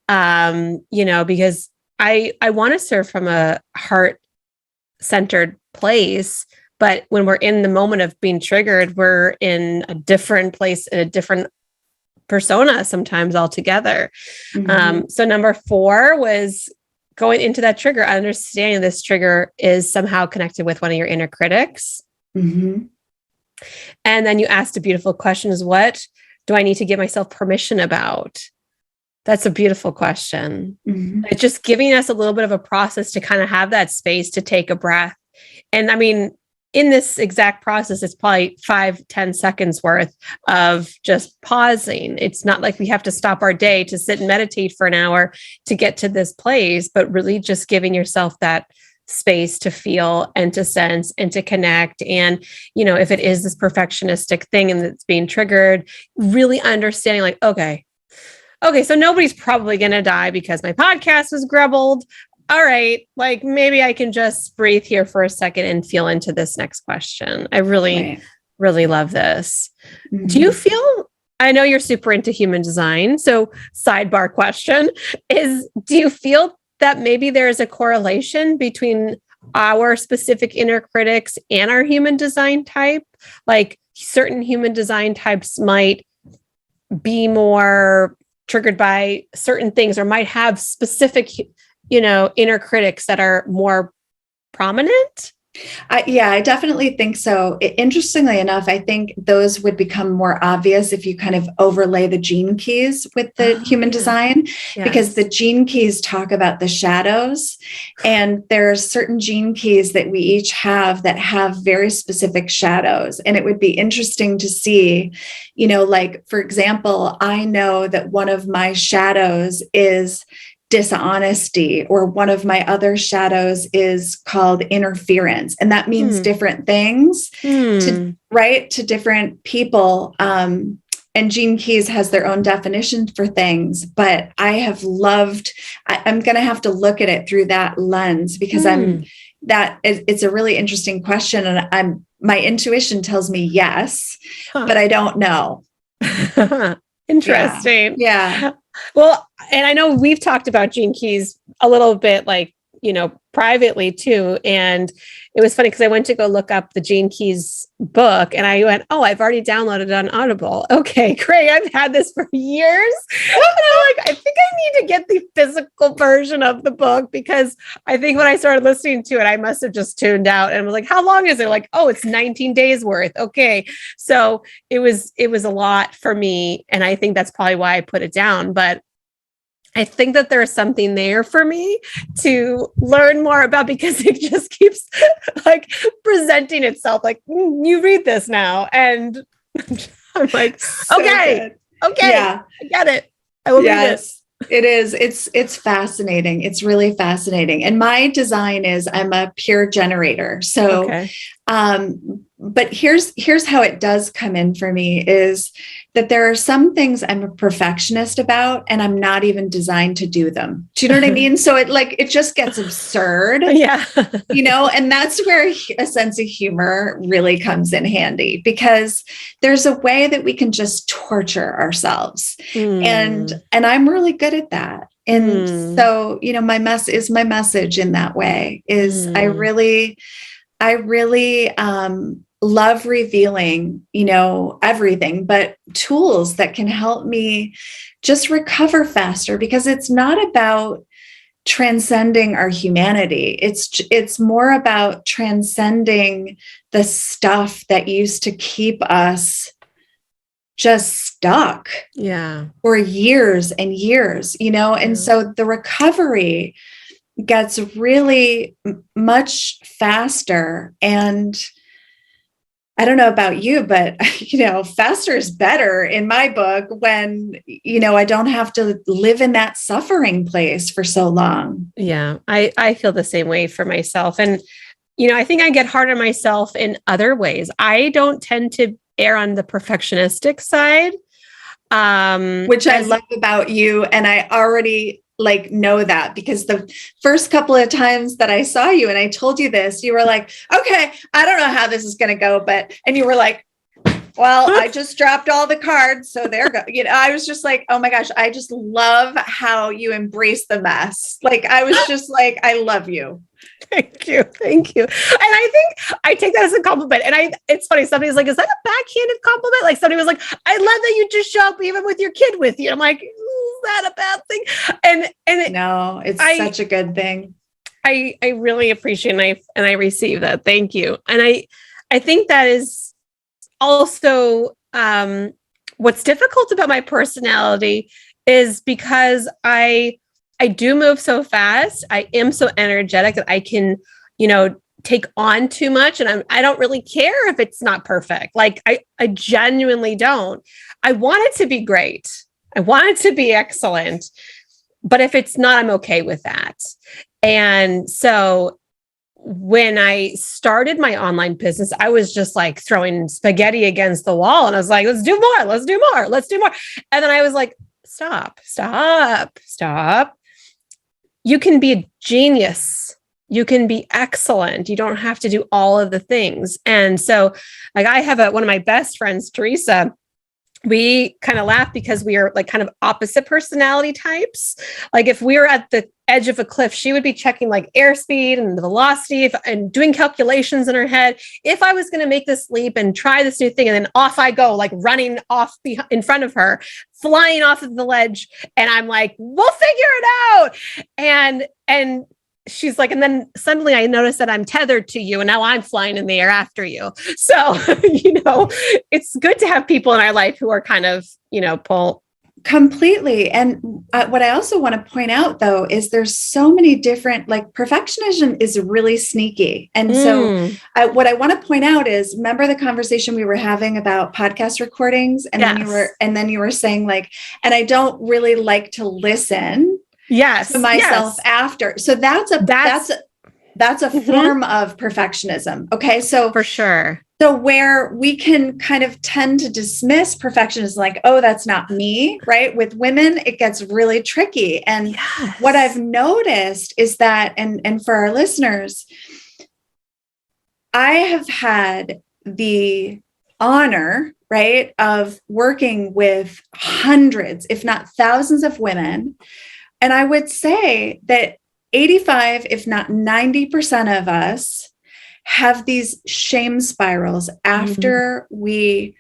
because I want to serve from a heart-centered place. But when we're in the moment of being triggered, we're in a different place, in a different persona sometimes altogether. Mm-hmm. So number 4 was going into that trigger, understanding this trigger is somehow connected with one of your inner critics. Mm-hmm. And then you asked a beautiful question is, what do I need to give myself permission about? That's a beautiful question. Mm-hmm. It's just giving us a little bit of a process to kind of have that space to take a breath. And I mean, in this exact process, it's probably 5-10 seconds worth of just pausing. It's not like we have to stop our day to sit and meditate for an hour to get to this place, but really just giving yourself that space to feel and to sense and to connect. And, if it is this perfectionistic thing and it's being triggered, really understanding like, okay, so nobody's probably going to die because my podcast was grumbled. All right, like maybe I can just breathe here for a second and feel into this next question. I really, really love this. Mm-hmm. Do you feel, I know you're super into human design, so sidebar question is, do you feel that maybe there is a correlation between our specific inner critics and our human design type? Like certain human design types might be more triggered by certain things or might have specific inner critics that are more prominent? I definitely think so. Interestingly enough, I think those would become more obvious if you kind of overlay the gene keys with the human design, because the gene keys talk about the shadows, and there are certain gene keys that we each have that have very specific shadows. And it would be interesting to see, like, for example, I know that one of my shadows is dishonesty, or one of my other shadows is called interference. And that means different things to different people. And Gene Keys has their own definition for things, but I'm going to have to look at it through that lens, because it's a really interesting question. And my intuition tells me yes, but I don't know. Interesting. Yeah. Well, and I know we've talked about Gene Keys a little bit, like, privately too. And it was funny because I went to go look up the Gene Keys book and I went, oh, I've already downloaded it on Audible. Okay, great. I've had this for years. And I'm like, I think I need to get the physical version of the book, because I think when I started listening to it, I must have just tuned out and was like, how long is it? Like, oh, it's 19 days worth. Okay. So it was a lot for me. And I think that's probably why I put it down. But I think that there's something there for me to learn more about, because it just keeps like presenting itself like, you read this now. And I'm like, okay, yeah. I get it. I will read it. It is. It's fascinating. It's really fascinating. And my design is I'm a pure generator. So, Okay. but here's how it does come in for me is that there are some things I'm a perfectionist about, and I'm not even designed to do them. Do you know what I mean? So it just gets absurd. Yeah. And that's where a sense of humor really comes in handy, because there's a way that we can just torture ourselves. And I'm really good at that. And so, my message in that way is I really love revealing, everything, but tools that can help me just recover faster, because it's not about transcending our humanity. It's more about transcending the stuff that used to keep us just stuck for years and years, and so the recovery gets really much faster. And I don't know about you, but, faster is better in my book when, I don't have to live in that suffering place for so long. Yeah, I feel the same way for myself. And, I think I get hard on myself in other ways. I don't tend to err on the perfectionistic side. Which I love about you. And I already know that, because the first couple of times that I saw you and I told you this, you were like, okay, I don't know how this is going to go, and you were like, well, I just dropped all the cards. So there go. I was just like, oh my gosh, I just love how you embrace the mess. I was just like, I love you. Thank you. And I think I take that as a compliment. And it's funny. Somebody's like, is that a backhanded compliment? Like somebody was like, I love that you just show up even with your kid with you. I'm like, is that a bad thing? And no, it's such a good thing. I really appreciate and I receive that. Thank you. And I think that is also what's difficult about my personality is because I do move so fast. I am so energetic that I can, take on too much. And I don't really care if it's not perfect. I genuinely don't. I want it to be great. I want it to be excellent. But if it's not, I'm okay with that. And so when I started my online business, I was just throwing spaghetti against the wall. And I was like, let's do more. And then I was like, stop. You can be a genius. You can be excellent. You don't have to do all of the things. And so I have one of my best friends, Teresa. We kind of laugh because we are kind of opposite personality types. If we were at the edge of a cliff, she would be checking airspeed and the velocity and doing calculations in her head. If I was going to make this leap and try this new thing, and then off I go, running off in front of her, flying off of the ledge. And I'm like, we'll figure it out. And she's like, and then suddenly I noticed that I'm tethered to you and now I'm flying in the air after you. So, it's good to have people in our life who are kind of, pull. Completely. And what I also want to point out, though, is there's so many different, perfectionism is really sneaky. And so what I want to point out is, remember the conversation we were having about podcast recordings? And then you were saying and I don't really like to listen to myself after. So that's a form of perfectionism. Okay. So for sure. So where we can kind of tend to dismiss perfectionism, oh, that's not me, right? With women, it gets really tricky. And what I've noticed is that, and for our listeners, I have had the honor, right, of working with hundreds, if not thousands of women. And I would say that 85, if not 90% of us have these shame spirals after we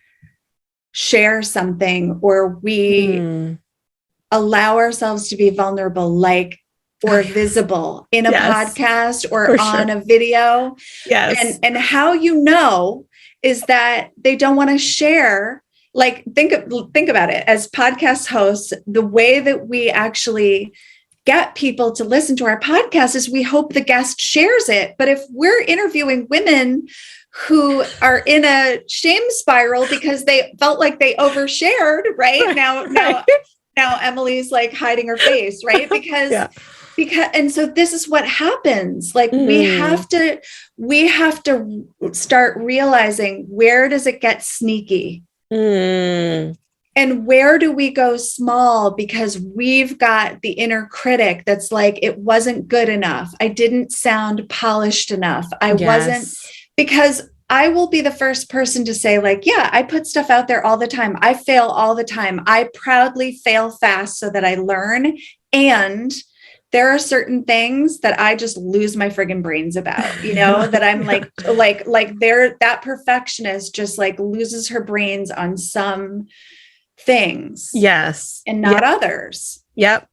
share something or we allow ourselves to be vulnerable, or visible in a podcast or on a video. Yes. And how is that they don't want to share. Think about it as podcast hosts, the way that we actually get people to listen to our podcast is we hope the guest shares it. But if we're interviewing women who are in a shame spiral because they felt like they overshared, right? Now now Emily's like hiding her face, right? And so this is what happens. Like we have to start realizing, where does it get sneaky? And where do we go small because we've got the inner critic that's like, it wasn't good enough. I didn't sound polished enough. I wasn't, because I will be the first person to say, like, yeah, I put stuff out there all the time. I fail all the time. I proudly fail fast so that I learn. And there are certain things that I just lose my friggin' brains about, you know, that I'm like that perfectionist just like loses her brains on some things. Yes. And not others. Yep.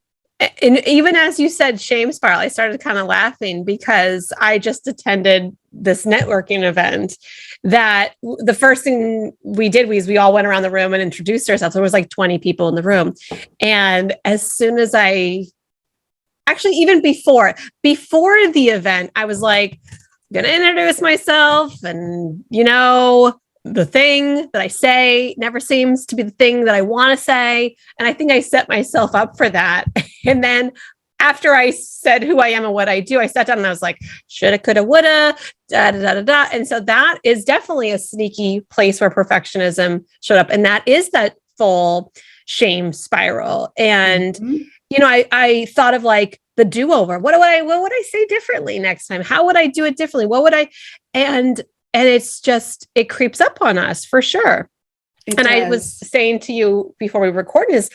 And even as you said, shame spiral, I started kind of laughing because I just attended this networking event that the first thing we did was we all went around the room and introduced ourselves. There was like 20 people in the room. And as soon as even before the event, I was like, I'm going to introduce myself. And, you know, the thing that I say never seems to be the thing that I want to say. And I think I set myself up for that. And then after I said who I am and what I do, I sat down and I was like, shoulda, coulda, woulda, da, da, da, da, da. And so that is definitely a sneaky place where perfectionism showed up. And that is that full shame spiral. And, you know, I thought of like the do-over. What would I say differently next time? How would I do it differently? And it's just, it creeps up on us for sure. I was saying to you before we recorded this,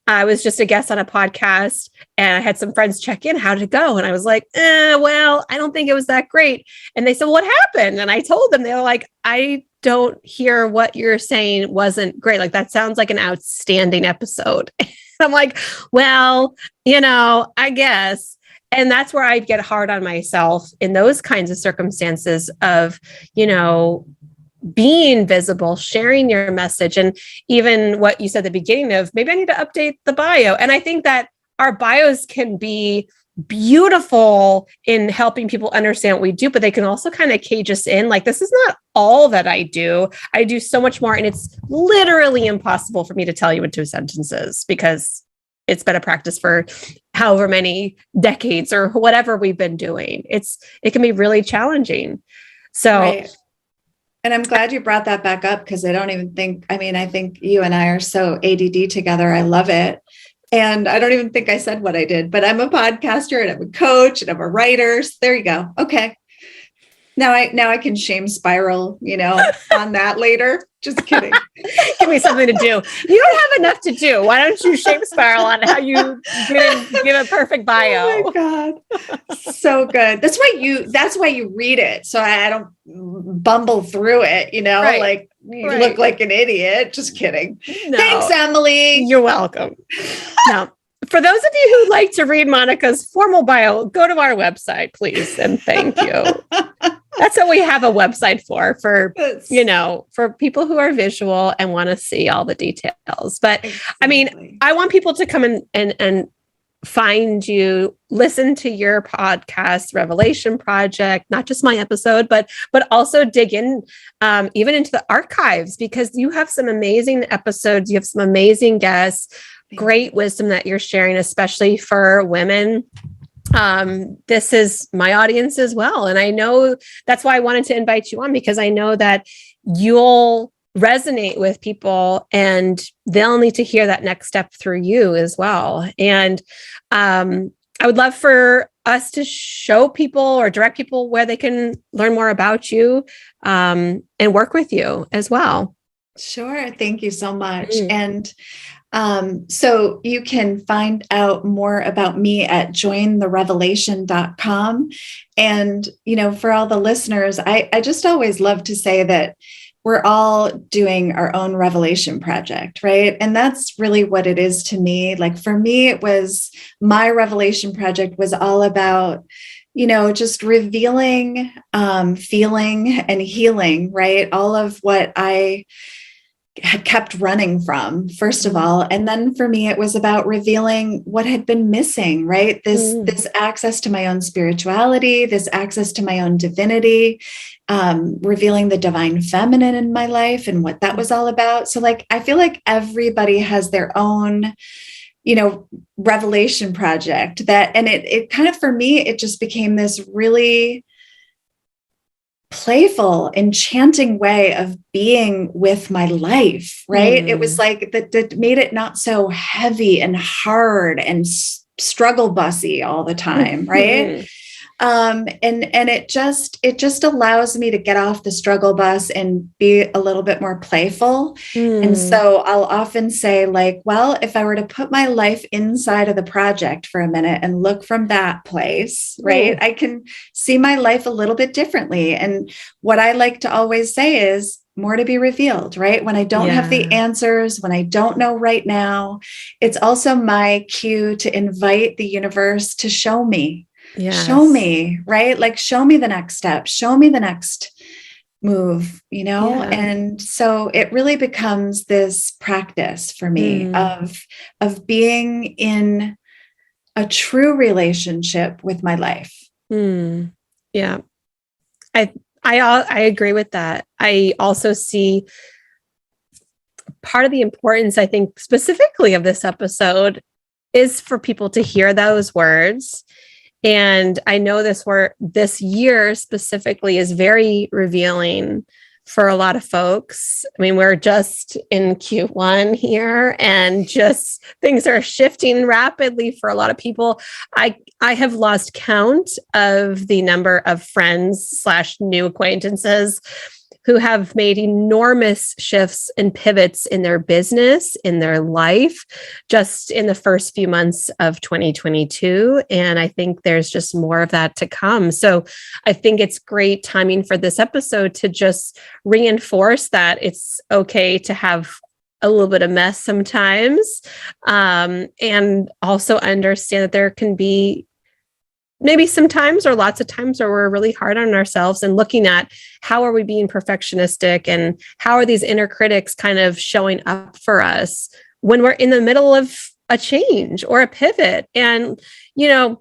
I was just a guest on a podcast and I had some friends check in, how did it go? And I was like, well, I don't think it was that great. And they said, what happened? And I told them, they were like, I don't hear what you're saying wasn't great. Like, that sounds like an outstanding episode. I'm like, well, you know, I guess. And that's where I'd get hard on myself in those kinds of circumstances of, you know, being visible, sharing your message. And even what you said at the beginning of, maybe I need to update the bio. And I think that our bios can be beautiful in helping people understand what we do, but they can also kind of cage us in. Like, this is not all that I do. I do so much more. And it's literally impossible for me to tell you in 2 sentences because it's been a practice for however many decades or whatever we've been doing. It can be really challenging. So, right. And I'm glad you brought that back up because I think you and I are so ADD together. I love it. And I don't even think I said what I did, but I'm a podcaster and I'm a coach and I'm a writer. So there you go. Okay. Now I can shame spiral, you know, on that later. Just kidding. Give me something to do. You don't have enough to do. Why don't you shame spiral on how you give a perfect bio? Oh my God. So good. That's why you read it. So I don't bumble through it, you know, like you look like an idiot. Just kidding. No. Thanks, Emily. You're welcome. Now, for those of you who'd like to read Monica's formal bio, go to our website, please. And thank you. That's what we have a website for, you know, for people who are visual and want to see all the details. But exactly. I mean, I want people to come and find you, listen to your podcast, Revelation Project, not just my episode, but also dig in even into the archives, because you have some amazing episodes. You have some amazing guests, great wisdom that you're sharing, especially for women. This is my audience as well. And I know that's why I wanted to invite you on, because I know that you'll resonate with people and they'll need to hear that next step through you as well. And I would love for us to show people or direct people where they can learn more about you and work with you as well. Sure. Thank you so much. And so you can find out more about me at jointherevelation.com. And, you know, for all the listeners, I just always love to say that we're all doing our own revelation project, right? And that's really what it is to me. Like for me, it was my revelation project was all about, you know, just revealing, feeling and healing, right? All of what I had kept running from, first of all. And then for me, it was about revealing what had been missing, right? This access to my own spirituality, this access to my own divinity, revealing the divine feminine in my life and what that was all about. So like, I feel like everybody has their own revelation project that, and it kind of, for me, it just became this really playful, enchanting way of being with my life, right? It was like that made it not so heavy and hard and struggle bussy all the time, right? And it just allows me to get off the struggle bus and be a little bit more playful. And so I'll often say, like, well, if I were to put my life inside of the project for a minute and look from that place, right, I can see my life a little bit differently. And what I like to always say is, more to be revealed, right? When I don't have the answers, when I don't know right now, it's also my cue to invite the universe to show me. Show me, right? Like, show me the next step, show me the next move, And so it really becomes this practice for me of being in a true relationship with my life. Yeah. I agree with that. I also see part of the importance, I think, specifically of this episode is for people to hear those words. And I know this year specifically is very revealing for a lot of folks. I mean, we're just in Q1 here, and just things are shifting rapidly for a lot of people. I have lost count of the number of friends / new acquaintances who have made enormous shifts and pivots in their business, in their life, just in the first few months of 2022. And I think there's just more of that to come. So I think it's great timing for this episode to just reinforce that it's okay to have a little bit of mess sometimes, and also understand that there can be maybe sometimes or lots of times where we're really hard on ourselves and looking at how are we being perfectionistic and how are these inner critics kind of showing up for us when we're in the middle of a change or a pivot. And, I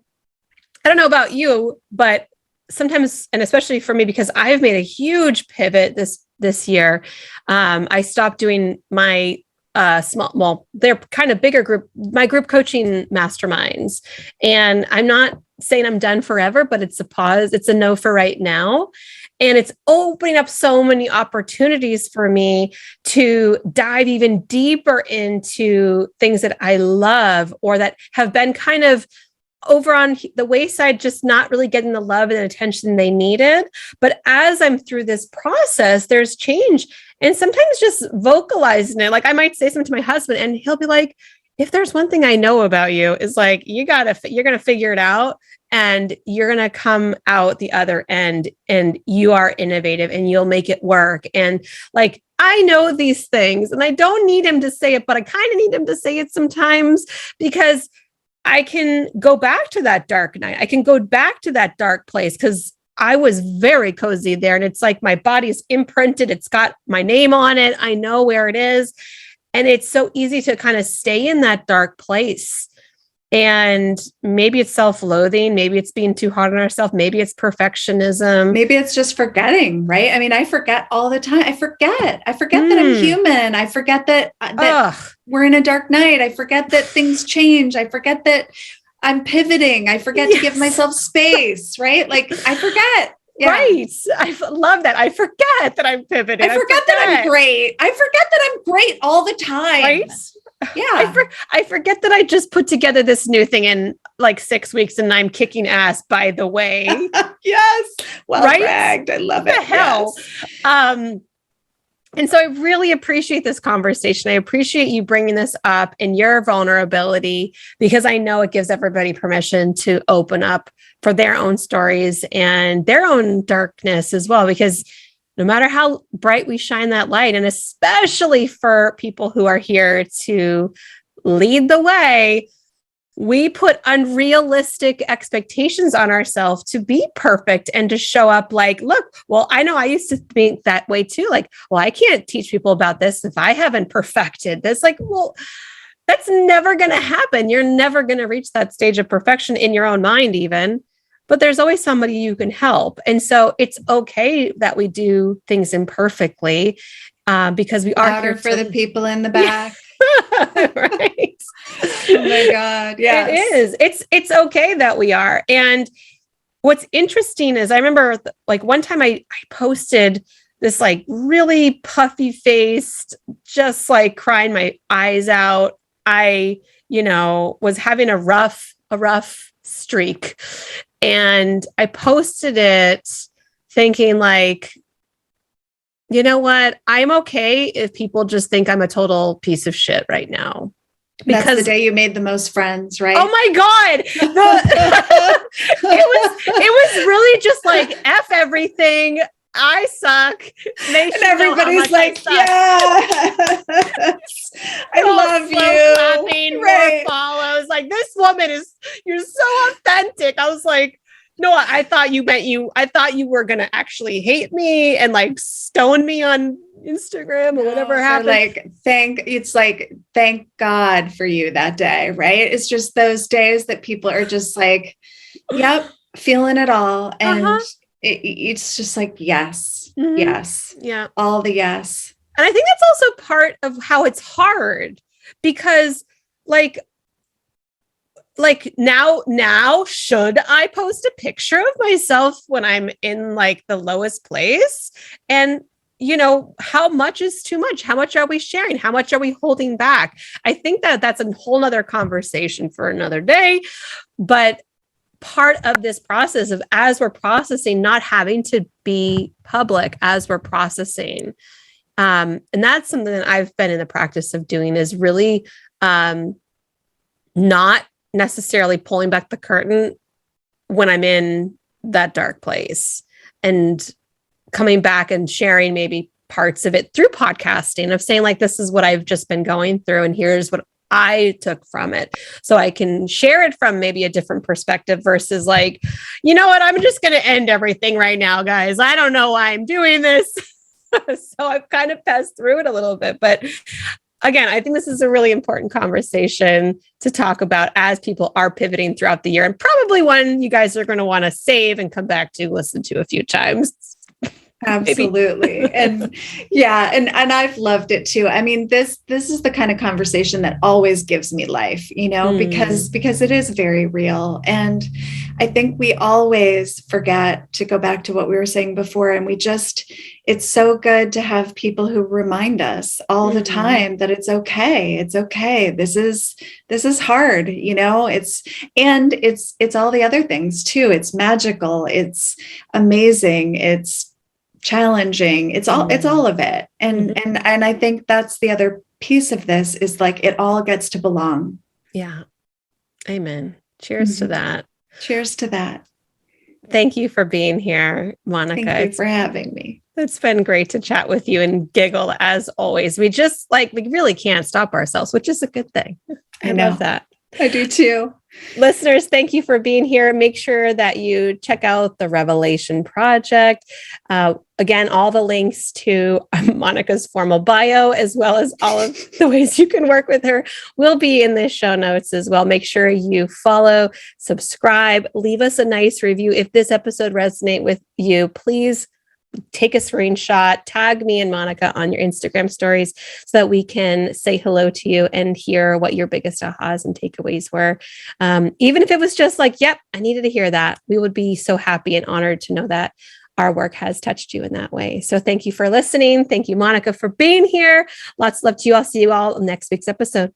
don't know about you, but sometimes, and especially for me, because I've made a huge pivot this year, I stopped doing my they're kind of bigger group, my group coaching masterminds. And I'm not saying I'm done forever, but it's a pause. It's a no for right now. And it's opening up so many opportunities for me to dive even deeper into things that I love or that have been kind of over on the wayside, just not really getting the love and attention they needed. But as I'm through this process, there's change. And sometimes just vocalizing it, like I might say something to my husband and he'll be like, if there's one thing I know about you is like, you're going to figure it out and you're going to come out the other end and you are innovative and you'll make it work. And like, I know these things and I don't need him to say it, but I kind of need him to say it sometimes because I can go back to that dark night. I can go back to that dark place because I was very cozy there. And it's like my body's imprinted. It's got my name on it. I know where it is. And it's so easy to kind of stay in that dark place. And maybe it's self-loathing. Maybe it's being too hard on ourselves. Maybe it's perfectionism. Maybe it's just forgetting, right? I mean, I forget all the time. I forget that I'm human. I forget that we're in a dark night. I forget that things change. I forget that I'm pivoting. I forget to give myself space, right? Like I forget. Yeah. Right. I love that. I forget that I'm pivoting. I forget that I'm great. I forget that I'm great all the time. Right. Yeah. I forget that I just put together this new thing in like 6 weeks and I'm kicking ass, by the way. Yes. Well bragged. I love it. What the hell? Yes. And so I really appreciate this conversation. I appreciate you bringing this up and your vulnerability, because I know it gives everybody permission to open up for their own stories and their own darkness as well, because no matter how bright we shine that light, and especially for people who are here to lead the way, we put unrealistic expectations on ourselves to be perfect and to show up like, look, well, I know I used to think that way too. Like, well, I can't teach people about this if I haven't perfected this. Like, well, that's never going to happen. You're never going to reach that stage of perfection in your own mind, even. But there's always somebody you can help. And so it's okay that we do things imperfectly, because we are louder for the people in the back. Right. Oh my God. Yes. It is. It's okay that we are. And what's interesting is I remember like one time I posted this like really puffy faced, just like crying my eyes out. I, was having a rough streak. And I posted it thinking like, you know what? I'm okay if people just think I'm a total piece of shit right now. Because that's the day you made the most friends, right? Oh my God. It was really just like F everything. I suck. And everybody's like, yes, I love you. Clapping, right. More follows. Like, this woman you're so authentic. I was like, no, I thought you were going to actually hate me and like stone me on Instagram or whatever happened. Like, thank God for you that day, right? It's just those days that people are just like, yep, feeling it all. And it's just like, yes, yes. Yeah. All the yes. And I think that's also part of how it's hard because like now should I post a picture of myself when I'm in like the lowest place? And how much is too much? How much are we sharing? How much are we holding back? I think that's a whole nother conversation for another day. But part of this process of as we're processing, not having to be public as we're processing. And that's something that I've been in the practice of doing is really not necessarily pulling back the curtain when I'm in that dark place and coming back and sharing maybe parts of it through podcasting of saying like, this is what I've just been going through. And here's what I took from it. So I can share it from maybe a different perspective versus like, you know what, I'm just going to end everything right now, guys. I don't know why I'm doing this. So I've kind of passed through it a little bit, but again, I think this is a really important conversation to talk about as people are pivoting throughout the year, and probably one you guys are going to want to save and come back to listen to a few times. Absolutely. And yeah, and I've loved it too. I mean, this is the kind of conversation that always gives me life, because it is very real. And I think we always forget to go back to what we were saying before. And it's so good to have people who remind us all the time that it's okay. It's okay. This is hard, it's all the other things too. It's magical. It's amazing. It's challenging. It's all of it. And I think that's the other piece of this is like, it all gets to belong. Yeah. Amen. Cheers to that. Cheers to that. Thank you for being here, Monica. Thank you for having me. It's been great to chat with you and giggle as always. We really can't stop ourselves, which is a good thing. I love that. I do too. Listeners, thank you for being here. Make sure that you check out the Revelation Project. Again, all the links to Monica's formal bio, as well as all of the ways you can work with her, will be in the show notes as well. Make sure you follow, subscribe, leave us a nice review. If this episode resonates with you, please take a screenshot, tag me and Monica on your Instagram stories so that we can say hello to you and hear what your biggest ahas and takeaways were. Even if it was just like, yep, I needed to hear that. We would be so happy and honored to know that our work has touched you in that way. So thank you for listening. Thank you, Monica, for being here. Lots of love to you. I'll see you all in next week's episode.